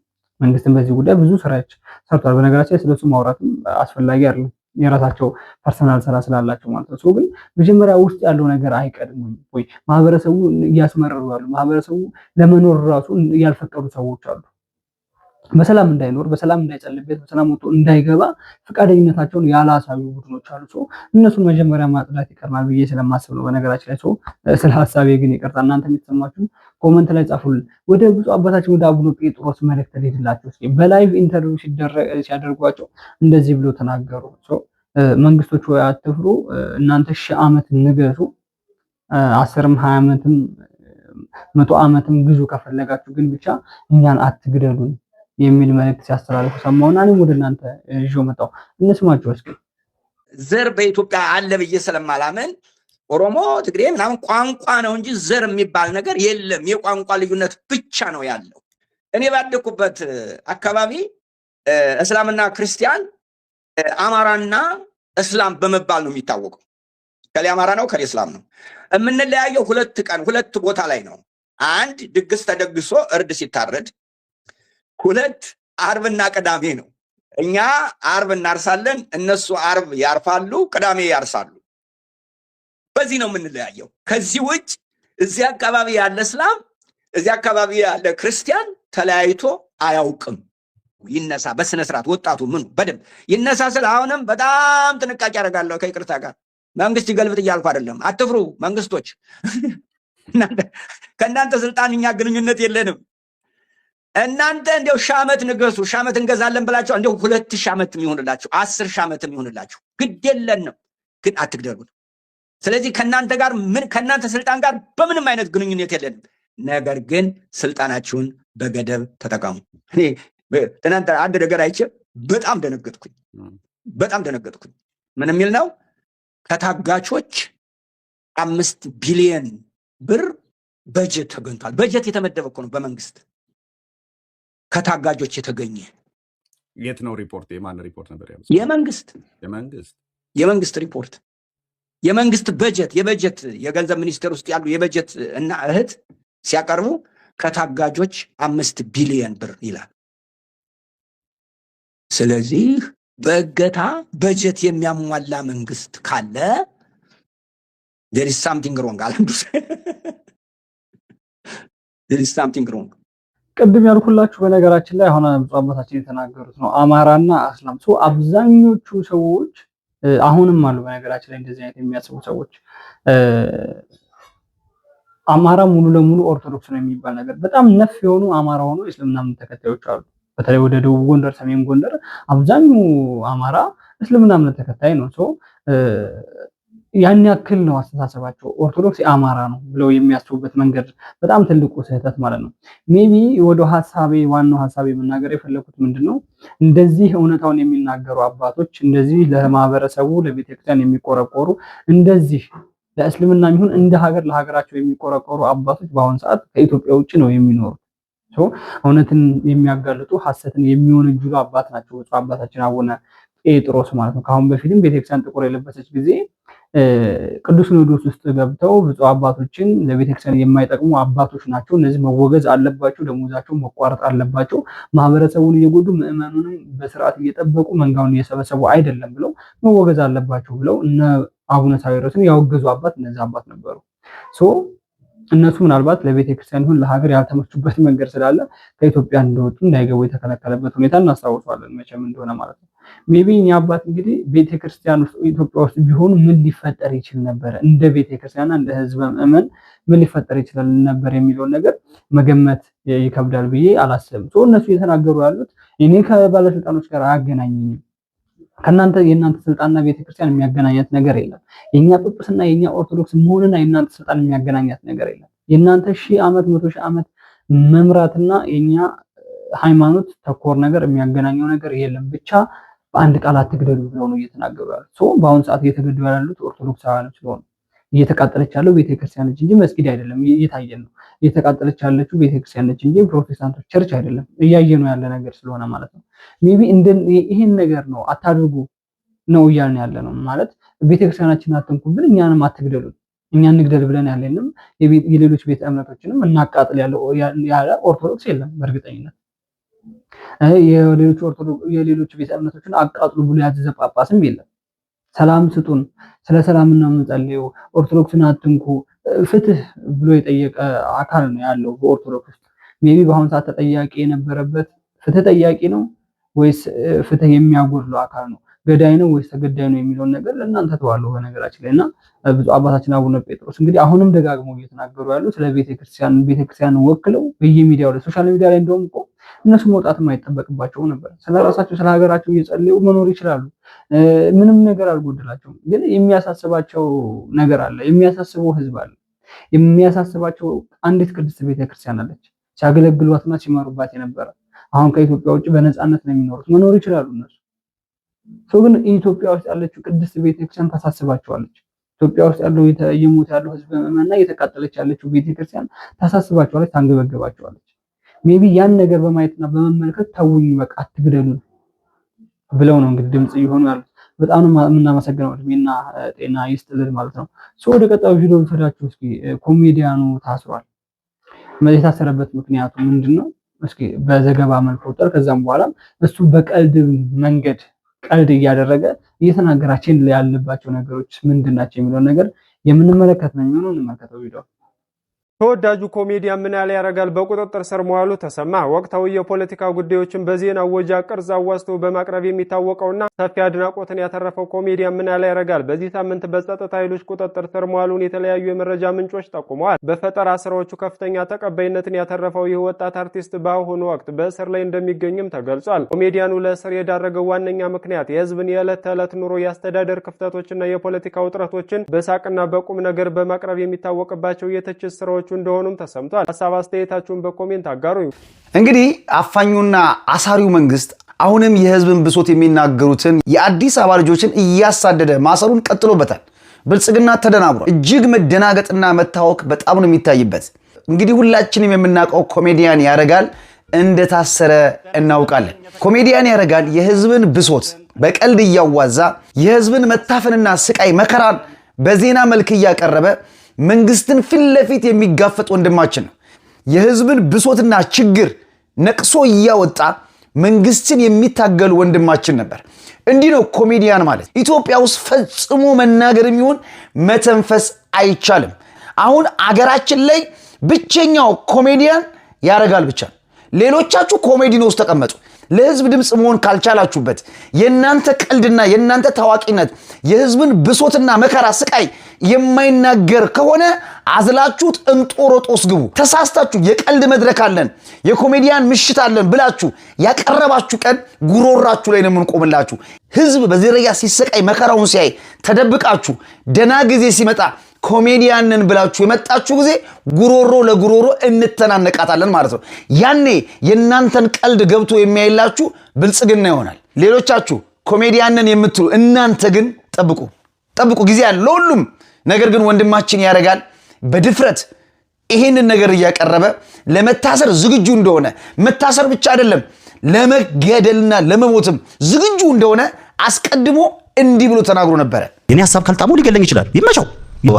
መንግስትም በዚህ ጉዳይ ብዙ ስራዎች ሰርቷል። በነገራችን ላይ ስለሱ ማውራትም አስፈላጊ አይደለም፣ የራሳቸው ፐርሰናል ስራ ስላላቸው ማለት ነው። ግን መጀመሪያ ውስጥ ያለው ነገር አይቀድሙም ወይ? ማህበረሰቡ እያስመረሩ ያሉ ማህበረሰቡ ለመኖር ራሱ ያልፈቀዱ ሰዎች አሉ። በሰላም እንዳይኖር፣ በሰላም እንዳይጸልበት፣ በሰላም ወጥቶ እንዳይገባ ፈቃደኝነታቸውን ያላሳዩ ቡድኖች አሉ። እነሱን መጀመሪያ ማጽዳት ይቀርማል ብዬ ስለማስብ ነው። በነገራችን ላይ ስለ ሀሳቤ ግን ይቅርታ፣ እናንተ የተሰማችሁን ኮመንት ላይ ጻፉልን። ወደ ብፁዕ አባታችን ወደ አቡነ ጴጥሮስ መልእክት ልሂድላችሁ። እስኪ በላይቭ ኢንተርቪው ሲያደርጓቸው እንደዚህ ብሎ ተናገሩ። መንግስቶች ወይ አትፍሩ፣ እናንተ 1000 ዓመት ንገሱ፣ 10ም 20 ዓመትም 100 ዓመትም ግዙ ከፈለጋችሁ፣ ግን ብቻ እኛን አትግደሉን የሚል መልእክት ሲያስተላልፉ ሰማሁና እኔም ወደ እናንተ ይዤው መጣሁ። እንስማችሁ እስኪ። ዘር በኢትዮጵያ አለ ብዬ ስለማላምን ኦሮሞ፣ ትግሬ ምናምን ቋንቋ ነው እንጂ ዘር የሚባል ነገር የለም። የቋንቋ ልዩነት ብቻ ነው ያለው። እኔ ባደኩበት አካባቢ እስላምና ክርስቲያን፣ አማራና እስላም በመባል ነው የሚታወቀው። ከሌ አማራ ነው፣ ከሌ እስላም ነው። የምንለያየው 2 ቀን 2 ቦታ ላይ ነው። አንድ ድግስ ተደግሶ እርድ ሲታረድ፣ 2 አርብና ቅዳሜ ነው። እኛ አርብ እናርሳለን፣ እነሱ አርብ ያርፋሉ፣ ቅዳሜ ያርሳሉ። በዚህ ነው የምንለያየው። ከዚህ ውጭ እዚህ አካባቢ ያለ እስላም፣ እዚህ አካባቢ ያለ ክርስቲያን ተለያይቶ አያውቅም። ይነሳ በስነ ስርዓት ወጣቱ ምን በደንብ ይነሳ ስለ አሁንም በጣም ጥንቃቄ ያደርጋለሁ። ከይቅርታ ጋር መንግስት ይገልብጥ እያልኩ አይደለም። አትፍሩ መንግስቶች፣ ከእናንተ ስልጣን እኛ ግንኙነት የለንም። እናንተ እንዲያው 1000 ዓመት ንገሱ፣ 1000 ዓመት እንገዛለን ብላችሁ እንዲያው 2000 ዓመት ይሆንላችሁ፣ 10,000 ዓመት ይሆንላችሁ፣ ግድ የለንም፣ ግን አትግደሉን። ስለዚህ ከእናንተ ጋር ከእናንተ ስልጣን ጋር በምንም አይነት ግንኙነት የለንም። ነገር ግን ስልጣናችሁን በገደብ ተጠቀሙ። እኔ ትናንት አንድ ነገር አይቼ በጣም ደነገጥኩኝ። ምን የሚል ነው? ከታጋቾች 5 ቢሊዮን ብር በጀት ተገኝቷል። በጀት የተመደበ እኮ ነው በመንግስት ከታጋጆች የተገኘ። የት ነው ሪፖርት? የማን ሪፖርት ነበር? የመንግስት ሪፖርት፣ የመንግስት በጀት፣ የገንዘብ ሚኒስቴር ውስጥ ያሉ የበጀት እና እህት ሲያቀርቡ ከታጋጆች 5 ቢሊዮን ብር ይላል። ስለዚህ በእገታ በጀት የሚያሟላ መንግስት ካለ there is something wrong አለንዱ there is something wrong። ቅድም ያልኩላችሁ በነገራችን ላይ አሁን ብፁዕ አባታችን የተናገሩት ነው አማራና እስላም ሰው አብዛኞቹ ሰዎች አሁንም አሉ በነገራችን ላይ እንደዚህ አይነት የሚያስቡ ሰዎች አማራ ሙሉ ለሙሉ ኦርቶዶክስ ነው የሚባል ነገር በጣም ነፍ የሆኑ አማራ ሆኖ እስልምና እምነት ተከታዮች አሉ። በተለይ ወደ ደቡብ ጎንደር ሰሜን ጎንደር አብዛኛው አማራ እስልምና እምነት ተከታይ ነው። ሰው ያን ያክል ነው አስተሳሰባቸው ኦርቶዶክስ የአማራ ነው ብለው የሚያስቡበት መንገድ በጣም ትልቁ ስህተት ማለት ነው። ሜቢ ወደ ዋናው ሐሳቤ መናገር የፈለኩት ምንድነው እንደዚህ እውነታውን የሚናገሩ አባቶች እንደዚህ ለማህበረሰቡ ለቤተክርስቲያን የሚቆረቆሩ እንደዚህ ለእስልምና ይሁን እንደ ሀገር ለሀገራቸው የሚቆረቆሩ አባቶች በአሁን ሰዓት ከኢትዮጵያ ውጪ ነው የሚኖሩት። እውነትን የሚያጋልጡ ሐሰትን የሚወነጅሉ አባት ናቸው አባታችን አቡነ ጴጥሮስ ማለት ነው። ከአሁን በፊትም ቤተክርስቲያን ጥቁር የለበሰች ጊዜ ቅዱስ ሲኖዶስ ውስጥ ገብተው ብፁዕ አባቶችን ለቤተክርስቲያን የማይጠቅሙ አባቶች ናቸው፣ እነዚህ መወገዝ አለባቸው፣ ደሞዛቸው መቋረጥ አለባቸው፣ ማህበረሰቡን እየጎዱ ምዕመኑንም በስርዓት እየጠበቁ መንጋውን እየሰበሰቡ አይደለም ብለው መወገዝ አለባቸው ብለው እነ አቡነ ሳዊሮስን ያወገዙ አባት እነዚህ አባት ነበሩ። እነሱ ምናልባት ለቤተክርስቲያን ይሁን ለሀገር ያልተመቹበት መንገድ ስላለ ከኢትዮጵያ እንደወጡ እንዳይገቡ የተከለከለበት ሁኔታ እናስታውሳለን መቼም እንደሆነ ማለት ነው። ሜቢ እኛ አባት እንግዲህ ቤተክርስቲያን ውስጥ ኢትዮጵያ ውስጥ ቢሆኑ ምን ሊፈጠር ይችል ነበር፣ እንደ ቤተክርስቲያንና እንደ ህዝበ ምዕመን ምን ሊፈጠር ይችላል ነበር የሚለውን ነገር መገመት ይከብዳል ብዬ አላስብም። እነሱ እየተናገሩ ያሉት እኔ ከባለስልጣኖች ጋር አያገናኘኝም፣ የእናንተ ስልጣንና ቤተክርስቲያን የሚያገናኛት ነገር የለም። የኛ ጵጵስና የኛ ኦርቶዶክስ መሆንና የእናንተ ስልጣን የሚያገናኛት ነገር የለም። የእናንተ 1000 ዓመት 100 ዓመት መምራትና የኛ ሃይማኖት ተኮር ነገር የሚያገናኘው ነገር የለም። ብቻ በአንድ ቃል አትግደሉ ብለው ነው እየተናገሩ ያሉት። በአሁን ሰዓት እየተገደሉ ያሉት ኦርቶዶክሳውያኖች ስለሆኑ እየተቃጠለች ያለው ቤተክርስቲያን ነች እንጂ መስጊድ አይደለም። እየታየን ነው እየተቃጠለች ያለችው ቤተክርስቲያን ነች እንጂ ፕሮቴስታንቶች ቸርች አይደለም። እያየነው ያለ ነገር ስለሆነ ማለት ነው። ሜቢ ይሄን ነገር ነው አታድርጉ ነው እያልን ያለ ነው ማለት ቤተክርስቲያናችንን አትንኩብን፣ እኛንም አትግደሉ፣ እኛ እንግደል ብለን ያለንም የሌሎች ቤተ እምነቶችንም እናቃጥል ያለ ኦርቶዶክስ የለም። በእርግጠኝነት የሌሎች ቤተ እምነቶችን አቃጥሉ ብሎ ያዘዘ ጳጳስም የለም። ሰላም ስጡን፣ ስለ ሰላም ነው የምንጸልየው፣ ኦርቶዶክስን አትንኩ፣ ፍትህ ብሎ የጠየቀ አካል ነው ያለው በኦርቶዶክስ ውስጥ። ሜቢ በአሁን ሰዓት ተጠያቂ የነበረበት ፍትህ ጠያቂ ነው ወይስ ፍትህ የሚያጎድለው አካል ነው? ገዳይ ነው ወይስ ተገዳይ ነው የሚለውን ነገር ለእናንተ ተዋለሁ በነገራችን ላይ እና ብፁዕ አባታችን አቡነ ጴጥሮስ እንግዲህ አሁንም ደጋግመው እየተናገሩ ያሉት ስለ ቤተክርስቲያን ወክለው በየሚዲያው ላይ ሶሻል ሚዲያ ላይ እንደውም እኮ እነሱ መውጣትም አይጠበቅባቸው ነበር። ስለራሳቸው ስለ ሀገራቸው እየጸለዩ መኖር ይችላሉ። ምንም ነገር አልጎደላቸውም። ግን የሚያሳስባቸው ነገር አለ፣ የሚያሳስበው ህዝብ አለ፣ የሚያሳስባቸው አንዲት ቅድስት ቤተክርስቲያን አለች ሲያገለግሏትና ሲመሩባት የነበረ። አሁን ከኢትዮጵያ ውጭ በነፃነት ነው የሚኖሩት፣ መኖር ይችላሉ እነሱ። ግን ኢትዮጵያ ውስጥ ያለችው ቅድስት ቤተክርስቲያን ታሳስባቸዋለች። ኢትዮጵያ ውስጥ ያለው እየሞተ ያለው ህዝብ ምዕመንና እየተቃጠለች ያለችው ቤተክርስቲያን ታሳስባቸዋለች፣ ታንገበገባቸዋለች። ሜቢ ያን ነገር በማየትና በመመልከት ተውኝ በቃ አትግደሉ ብለው ነው እንግዲህ ድምጽ እየሆኑ ያሉት። በጣም ነው የምናመሰግነው፣ እድሜና ጤና ይስጥልን ማለት ነው። ወደ ቀጣዩ ቪዲዮ ልትሄዳችሁ እስኪ። ኮሜዲያኑ ታስሯል። የታሰረበት ምክንያቱ ምንድነው? እስኪ በዘገባ መልኩ ወጣ። ከዛም በኋላ እሱ በቀልድ መንገድ ቀልድ እያደረገ እየተናገራችን ያለባቸው ነገሮች ምንድናቸው የሚለውን ነገር የምንመለከት ነው የሚሆነው። እንመለከተው ቪዲዮ። ተወዳጁ ኮሜዲያን ምናለ ያረጋል በቁጥጥር ስር መዋሉ ተሰማ። ወቅታዊ የፖለቲካ ጉዳዮችን በዜና ወጃ ቅርጽ አዋዝቶ በማቅረብ የሚታወቀውና ሰፊ አድናቆትን ያተረፈው ኮሜዲያን ምናለ ያረጋል በዚህ ሳምንት በጸጥታ ኃይሎች ቁጥጥር ስር መዋሉን የተለያዩ የመረጃ ምንጮች ጠቁመዋል። በፈጠራ ስራዎቹ ከፍተኛ ተቀባይነትን ያተረፈው ይህ ወጣት አርቲስት በአሁኑ ወቅት በእስር ላይ እንደሚገኝም ተገልጿል። ኮሜዲያኑ ለእስር የዳረገው ዋነኛ ምክንያት የህዝብን የዕለት ተዕለት ኑሮ፣ የአስተዳደር ክፍተቶችና የፖለቲካ ውጥረቶችን በሳቅና በቁም ነገር በማቅረብ የሚታወቅባቸው የትችት ስራዎች እንደሆኑም ተሰምቷል። ሐሳብ አስተያየታችሁን በኮሜንት አጋሩኝ። እንግዲህ አፋኙና አሳሪው መንግስት አሁንም የህዝብን ብሶት የሚናገሩትን የአዲስ አበባ ልጆችን እያሳደደ ማሰሩን ቀጥሎበታል። ብልጽግና ተደናብሯል። እጅግ መደናገጥና መታወክ በጣም ነው የሚታይበት። እንግዲህ ሁላችንም የምናውቀው ኮሜዲያን ያረጋል እንደታሰረ እናውቃለን። ኮሜዲያን ያረጋል የህዝብን ብሶት በቀልድ እያዋዛ የህዝብን መታፈንና ስቃይ መከራን በዜና መልክ እያቀረበ መንግስትን ፊት ለፊት የሚጋፈጥ ወንድማችን ነው። የህዝብን ብሶትና ችግር ነቅሶ እያወጣ መንግስትን የሚታገል ወንድማችን ነበር። እንዲህ ነው ኮሜዲያን ማለት። ኢትዮጵያ ውስጥ ፈጽሞ መናገር የሚሆን መተንፈስ አይቻልም። አሁን አገራችን ላይ ብቸኛው ኮሜዲያን ያረጋል ብቻ። ሌሎቻችሁ ኮሜዲ ነው ውስጥ ተቀመጡ። ለህዝብ ድምጽ መሆን ካልቻላችሁበት የናንተ ቀልድና የናንተ ታዋቂነት የህዝብን ብሶትና መከራ ስቃይ የማይናገር ከሆነ አዝላችሁት እንጦሮጦስ ግቡ። ተሳስታችሁ የቀልድ መድረክ አለን የኮሜዲያን ምሽት አለን ብላችሁ ያቀረባችሁ ቀን ጉሮራችሁ ላይ ነው የምንቆምላችሁ። ህዝብ በዚረያ ሲሰቃይ መከራውን ሲያይ ተደብቃችሁ ደና ጊዜ ሲመጣ ኮሜዲያንን ብላችሁ የመጣችሁ ጊዜ ጉሮሮ ለጉሮሮ እንተናነቃታለን ማለት ነው። ያኔ የናንተን ቀልድ ገብቶ የሚያይላችሁ ብልጽግና ይሆናል። ሌሎቻችሁ ኮሜዲያንን የምትሉ እናንተ ግን ጠብቁ ጊዜ አለ ለሁሉም ነገር። ግን ወንድማችን ያረጋል በድፍረት ይሄንን ነገር እያቀረበ ለመታሰር ዝግጁ እንደሆነ መታሰር ብቻ አይደለም ለመገደልና ለመሞትም ዝግጁ እንደሆነ አስቀድሞ እንዲህ ብሎ ተናግሮ ነበር። የኔ ሐሳብ ካልጣሙ ሊገለኝ ይችላል ይመቸው።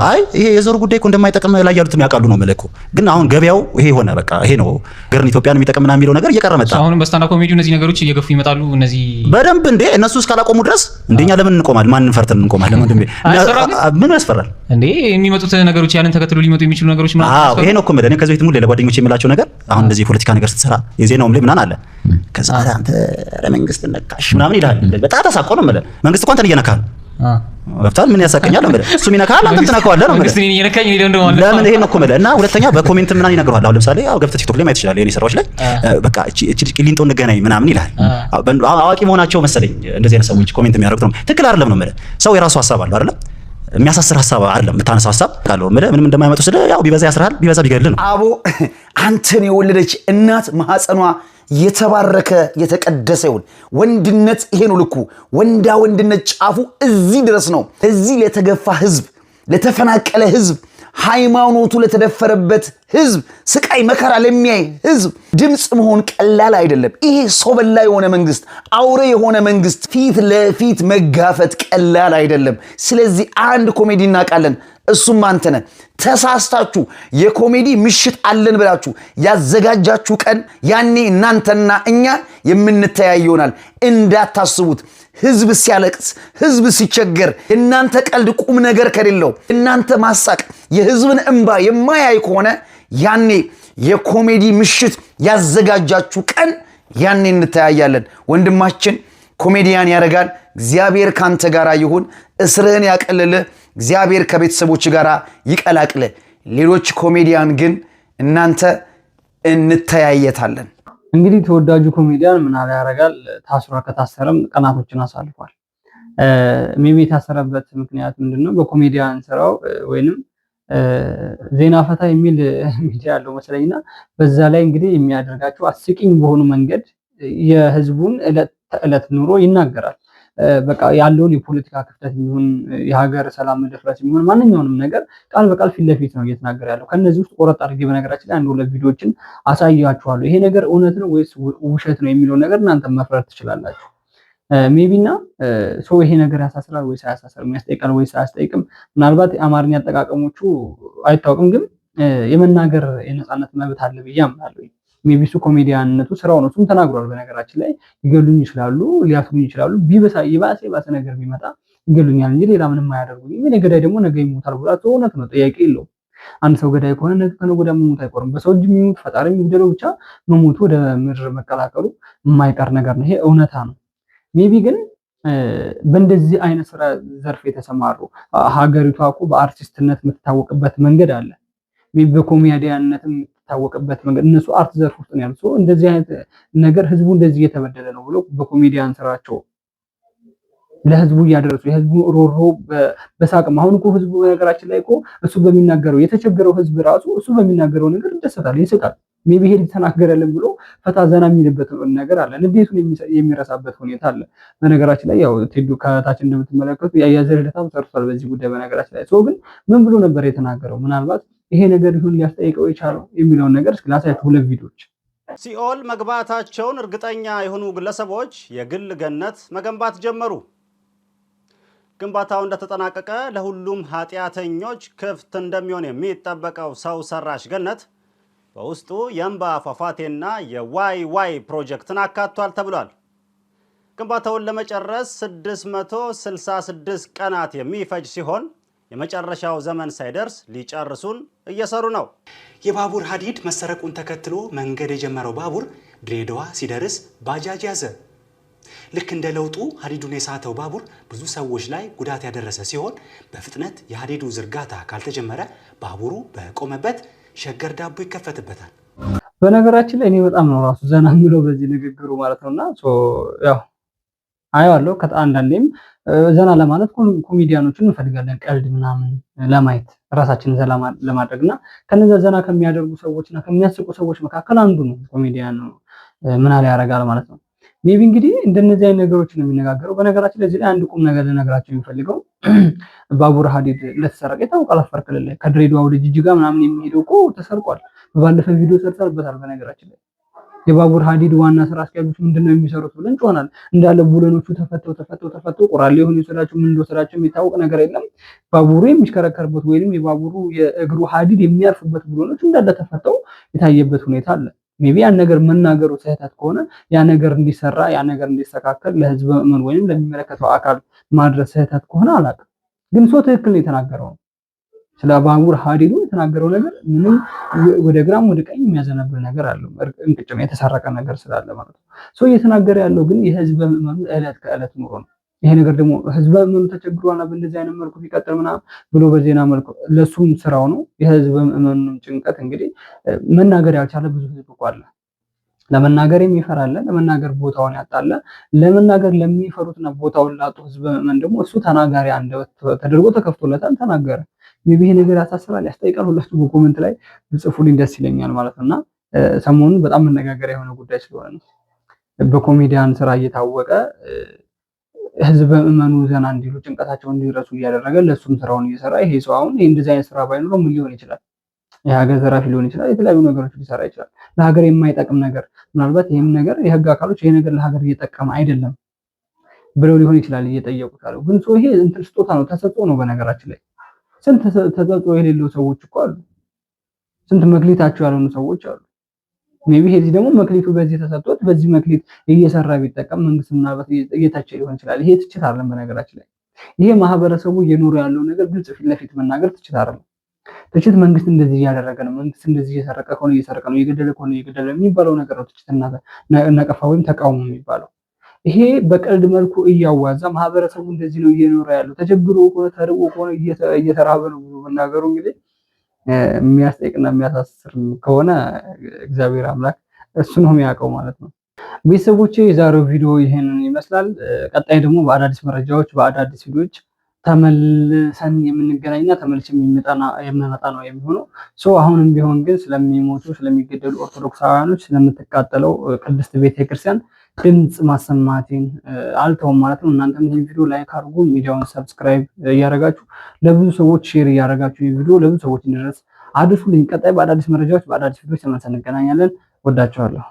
አይ ይሄ የዘሩ ጉዳይ እኮ እንደማይጠቅም ላይ ያሉትም ያውቃሉ ነው መለኮ። ግን አሁን ገበያው ይሄ ሆነ በቃ ይሄ ነው ገርን ኢትዮጵያን የሚጠቅምና የሚለው ነገር እየቀረ መጣ። አሁንም በስታንዳፕ ኮሜዲው እነዚህ ነገሮች እየገፉ ይመጣሉ። እነዚህ በደንብ እንዴ እነሱ እስካላቆሙ ድረስ እንደኛ ለምን እንቆማለን? ማንን ፈርተን እንቆማለን? ምን ያስፈራል እንዴ? የሚመጡት ነገሮች ያንን ተከትሎ ሊመጡ የሚችሉ ነገሮች ማለት ነው። ይሄ ነው እኮ ማለት ነው። ከዚህ ቤት ሙሉ ለጓደኞች የሚላቸው ነገር አሁን እንደዚህ ፖለቲካ ነገር ስትሰራ የዜናውም ላይ ምናን አለ ከዛ አንተ ለመንግስት ነካሽ ምናምን ይላል። በጣም ተሳቆ ነው ማለት መንግስት እንኳን አንተን እየነካ ነው ወፍታል ምን ያሳቀኛል ነው ማለት እሱ ሚነካል አንተ ትነካዋለህ ነው ማለት መንግስት እየነካኝ ነው እንደው ማለት ለምን ይሄን ነው እኮ ማለት እና ሁለተኛ በኮሜንት ምናን ይነግሩሃል። አሁን ለምሳሌ አው ገብተህ ቲክቶክ ላይ ማየት ይችላል የኔ ስራዎች ላይ በቃ እቺ ቂሊንጦ እንገናኝ ምናምን ይላል። አዋቂ መሆናቸው መሰለኝ እንደዚህ አይነት ሰዎች ኮሜንት የሚያደርጉት ነው። ትክክል አይደለም ነው ማለት ሰው የራሱ ሐሳብ አለው አይደል? የሚያሳስር ሐሳብ አይደለም የምታነሳው ሐሳብ ካለው ምንም እንደማይመጡ ስለ ያው ቢበዛ ያስራል ቢበዛ ቢገድል ነው። አቦ አንተን የወለደች እናት ማህፀኗ የተባረከ የተቀደሰ ይሁን። ወንድነት ይሄ ነው ልኩ። ወንዳ ወንድነት ጫፉ እዚህ ድረስ ነው። እዚህ ለተገፋ ህዝብ፣ ለተፈናቀለ ህዝብ፣ ሃይማኖቱ ለተደፈረበት ህዝብ፣ ስቃይ መከራ ለሚያይ ህዝብ ድምጽ መሆን ቀላል አይደለም። ይሄ ሰው በላ የሆነ መንግስት፣ አውሬ የሆነ መንግስት ፊት ለፊት መጋፈጥ ቀላል አይደለም። ስለዚህ አንድ ኮሜዲ እናውቃለን እሱም አንተ ነህ። ተሳስታችሁ የኮሜዲ ምሽት አለን ብላችሁ ያዘጋጃችሁ ቀን ያኔ እናንተና እኛ የምንተያይ ይሆናል። እንዳታስቡት። ህዝብ ሲያለቅስ፣ ህዝብ ሲቸገር፣ እናንተ ቀልድ ቁም ነገር ከሌለው እናንተ ማሳቅ የህዝብን እንባ የማያይ ከሆነ ያኔ የኮሜዲ ምሽት ያዘጋጃችሁ ቀን ያኔ እንተያያለን። ወንድማችን ኮሜዲያን ያረጋል። እግዚአብሔር ካንተ ጋር ይሁን። እስርህን ያቀልልህ። እግዚአብሔር ከቤተሰቦች ጋር ይቀላቅል። ሌሎች ኮሜዲያን ግን እናንተ እንተያየታለን። እንግዲህ ተወዳጁ ኮሜዲያን ምናለ ያረጋል ከታሰረም ቀናቶችን አሳልፏል። ሜቢ የታሰረበት ምክንያት ምንድነው? በኮሜዲያን ስራው ወይንም ዜና ፈታ የሚል ሚዲያ ያለው መሰለኝና በዛ ላይ እንግዲህ የሚያደርጋቸው አስቂኝ በሆኑ መንገድ የህዝቡን ዕለት ተዕለት ኑሮ ይናገራል። በቃ ያለውን የፖለቲካ ክፍተት ይሁን የሀገር ሰላም መደፍረስ ይሁን ማንኛውንም ነገር ቃል በቃል ፊት ለፊት ነው እየተናገረ ያለው። ከነዚህ ውስጥ ቆረጥ አድርጌ በነገራችን ላይ አንድ ሁለት ቪዲዮዎችን አሳያችኋለሁ። ይሄ ነገር እውነት ነው ወይስ ውሸት ነው የሚለው ነገር እናንተ መፍረድ ትችላላችሁ። ሜቢና ሰው ይሄ ነገር ያሳስራል ወይስ አያሳስርም፣ ያስጠይቃል ወይስ አያስጠይቅም። ምናልባት የአማርኛ አጠቃቀሞቹ አይታወቅም፣ ግን የመናገር የነፃነት መብት አለ ብዬ አምናለሁ። ሜቢሱ ኮሜዲያንነቱ ስራው ነው። እሱም ተናግሯል። በነገራችን ላይ ይገሉኝ ይችላሉ፣ ሊያስሩኝ ይችላሉ፣ ባሰ ነገር ቢመጣ ይገሉኛል እንጂ ሌላ ምንም አያደርጉኝም። እኔ ገዳይ ደግሞ ነገ ይሞታል ብላ እውነት ነው፣ ጥያቄ የለውም። አንድ ሰው ገዳይ ከሆነ ነገ ከነገ ወዲያ መሞት አይቆርም። በሰው እጅ የሚሞት ፈጣሪ የሚገደለው ብቻ መሞቱ ወደ ምድር መቀላቀሉ የማይቀር ነገር ነው። ይሄ እውነታ ነው። ሜቢ ግን በእንደዚህ አይነት ስራ ዘርፍ የተሰማሩ ሀገሪቷ እኮ በአርቲስትነት የምትታወቅበት መንገድ አለ። ሜቢ በኮሜዲያንነትም የምትታወቅበት መንገድ እነሱ አርት ዘርፍ ውስጥ ነው ያሉት። እንደዚህ አይነት ነገር ህዝቡ እንደዚህ እየተበደለ ነው ብሎ በኮሜዲያን ስራቸው ለህዝቡ እያደረሱ የህዝቡ ሮሮ በሳቅም አሁን እኮ ህዝቡ በነገራችን ላይ እኮ እሱ በሚናገረው የተቸገረው ህዝብ ራሱ እሱ በሚናገረው ነገር ይደሰታል፣ ይስቃል። ሜቢ ሄድ ተናገረልን ብሎ ፈታ ዘና የሚልበት ነገር አለ። ንዴቱን የሚረሳበት ሁኔታ አለ። በነገራችን ላይ ያው ቴዱ ከታች እንደምትመለከቱ ያያዘርለታም ሰርቷል በዚህ ጉዳይ። በነገራችን ላይ ሰው ግን ምን ብሎ ነበር የተናገረው? ምናልባት ይሄ ነገር ይሁን ሊያስጠይቀው የቻለው የሚለውን ነገር እስኪ ላሳያችሁ ሁለት ቪዲዮዎች። ሲኦል መግባታቸውን እርግጠኛ የሆኑ ግለሰቦች የግል ገነት መገንባት ጀመሩ። ግንባታው እንደተጠናቀቀ ለሁሉም ኃጢአተኞች ክፍት እንደሚሆን የሚጠበቀው ሰው ሰራሽ ገነት በውስጡ የእንባ ፏፏቴና የዋይ ዋይ ፕሮጀክትን አካቷል ተብሏል። ግንባታውን ለመጨረስ 666 ቀናት የሚፈጅ ሲሆን የመጨረሻው ዘመን ሳይደርስ ሊጨርሱን እየሰሩ ነው። የባቡር ሀዲድ መሰረቁን ተከትሎ መንገድ የጀመረው ባቡር ድሬዳዋ ሲደርስ ባጃጅ ያዘ። ልክ እንደ ለውጡ ሀዲዱን የሳተው ባቡር ብዙ ሰዎች ላይ ጉዳት ያደረሰ ሲሆን በፍጥነት የሀዲዱ ዝርጋታ ካልተጀመረ ባቡሩ በቆመበት ሸገር ዳቦ ይከፈትበታል። በነገራችን ላይ እኔ በጣም ነው ራሱ ዘና የሚለው በዚህ ንግግሩ ማለት ነውና ያው አያለው ከአንዳንዴም ዘና ለማለት ኮሜዲያኖችን እንፈልጋለን ቀልድ ምናምን ለማየት ራሳችንን ዘና ለማድረግና ከነዛ ዘና ከሚያደርጉ ሰዎችና ከሚያስቁ ሰዎች መካከል አንዱ ነው ኮሜዲያን ምናለ ያረጋል ማለት ነው። ሜቢ እንግዲህ እንደነዚህ አይነት ነገሮች ነው የሚነጋገረው። በነገራችን ላይ እዚህ ላይ አንድ ቁም ነገር ልነግራችሁ የሚፈልገው ባቡር ሀዲድ ለተሰረቀ የታወቃል። አፋር ክልል ላይ ከድሬዳዋ ወደ ጅጅጋ ምናምን የሚሄደው እኮ ተሰርቋል። በባለፈ ቪዲዮ ሰርተንበታል። በነገራችን ላይ የባቡር ሀዲድ ዋና ስራ አስኪያጆች ምንድነው የሚሰሩት ብለን ጮኸናል። እንዳለ ቡለኖቹ ተፈተው ቁራሌ የሆኑ የወሰዳቸው ምን እንደወሰዳቸው የሚታወቅ ነገር የለም። ባቡሩ የሚሽከረከርበት ወይንም የባቡሩ የእግሩ ሀዲድ የሚያርፍበት ቡለኖች እንዳለ ተፈተው የታየበት ሁኔታ አለ። ሜቢ ያን ነገር መናገሩ ስህተት ከሆነ ያ ነገር እንዲሰራ ያ ነገር እንዲስተካከል ለህዝብ ምን ወይንም ለሚመለከተው አካል ማድረስ ስህተት ከሆነ አላውቅም። ግን ሰው ትክክል ነው የተናገረው። ስለ ባቡር ሀዲዱ የተናገረው ነገር ምንም ወደ ግራም ወደ ቀኝ የሚያዘነብል ነገር አለው። እንቅጭም የተሰረቀ ነገር ስላለ ማለት ነው። ሰው እየተናገረ ያለው ግን የህዝብ ምዕመኑ ዕለት ከዕለት ኑሮ ነው። ይሄ ነገር ደግሞ ህዝብ ምዕመኑ ተቸግሯልና በእንደዚህ አይነት መልኩ ቢቀጥል ምናምን ብሎ በዜና መልኩ ለሱም ስራው ነው። የህዝብ ምዕመኑን ጭንቀት እንግዲህ መናገር ያልቻለ ብዙ ህዝብ እኮ አለ። ለመናገር የሚፈራለ፣ ለመናገር ቦታውን ያጣለ፣ ለመናገር ለሚፈሩትና ቦታውን ላጡ ህዝብ ምዕመን ደግሞ እሱ ተናጋሪ አንደበት ተደርጎ ተከፍቶለታል። ተናገረ። ሜቢ ይሄ ነገር ያሳስራል፣ ያስጠይቃል። ሁላችሁ በኮሜንት ላይ ጽፉልኝ፣ ደስ ይለኛል ማለት ነውና ሰሞኑን በጣም መነጋገሪያ የሆነ ጉዳይ ስለሆነ ነው። በኮሜዲያን ስራ እየታወቀ ህዝብ ምዕመኑ ዘና እንዲሉ ጭንቀታቸውን እንዲረሱ እያደረገ ለሱም ስራውን እየሰራ ይሄ ሰው አሁን እንደዚህ አይነት ስራ ባይኖረው ምን ሊሆን ይችላል? የሀገር ዘራፊ ሊሆን ይችላል። የተለያዩ ነገሮች ሊሰራ ይችላል። ለሀገር የማይጠቅም ነገር ምናልባት ይሄም ነገር የህግ አካሎች ይሄ ነገር ለሀገር እየጠቀመ አይደለም ብለው ሊሆን ይችላል እየጠየቁት ያለው። ግን ሰው ይሄ እንትን ስጦታ ነው፣ ተሰጥኦ ነው። በነገራችን ላይ ስንት ተሰጥኦ የሌለው ሰዎች እኮ አሉ። ስንት መክሊታቸው ያልሆኑ ሰዎች አሉ። ሜቢ ሄዚ ደግሞ መክሊቱ በዚህ ተሰጥቶት በዚህ መክሊት እየሰራ ቢጠቀም መንግስት ምናልባት እየታቸ ሊሆን ይችላል። ይሄ ትችት አይደለም። በነገራችን ላይ ይሄ ማህበረሰቡ እየኖረ ያለው ነገር ግልጽ ፊት ለፊት መናገር ትችት አይደለም። ትችት መንግስት እንደዚህ እያደረገ ነው፣ መንግስት እንደዚህ እየሰረቀ ከሆነ እየሰረቀ ነው፣ እየገደለ ከሆነ እየገደለ የሚባለው ነገር ነው ትችትና ነቀፋ ወይም ተቃውሞ የሚባለው። ይሄ በቀልድ መልኩ እያዋዛ ማህበረሰቡ እንደዚህ ነው እየኖረ ያለው ተቸግሮ ከሆነ ተርቦ ከሆነ እየተራበ ነው ብሎ መናገሩ እንግዲህ የሚያስጠይቅና የሚያሳስር ከሆነ እግዚአብሔር አምላክ እሱ ነው የሚያውቀው ማለት ነው። ቤተሰቦቼ የዛሬው ቪዲዮ ይሄንን ይመስላል። ቀጣይ ደግሞ በአዳዲስ መረጃዎች በአዳዲስ ቪዲዮዎች ተመልሰን የምንገናኝና ተመልሰን የምንመጣ ነው የሚሆነው። አሁንም ቢሆን ግን ስለሚሞቱ ስለሚገደሉ ኦርቶዶክሳውያኖች ስለምትቃጠለው ቅድስት ቤተክርስቲያን ድምጽ ማሰማቴን አልተውም ማለት ነው። እናንተም ይሄን ቪዲዮ ላይክ አድርጉ፣ ሚዲያውን ሰብስክራይብ እያደረጋችሁ ለብዙ ሰዎች ሼር እያደረጋችሁ ይሄን ቪዲዮ ለብዙ ሰዎች እንዲደርስ አድርሱልኝ። ቀጣይ በአዳዲስ መረጃዎች በአዳዲስ ቪዲዮዎች ተመልሰን እንገናኛለን። ወዳችኋለሁ።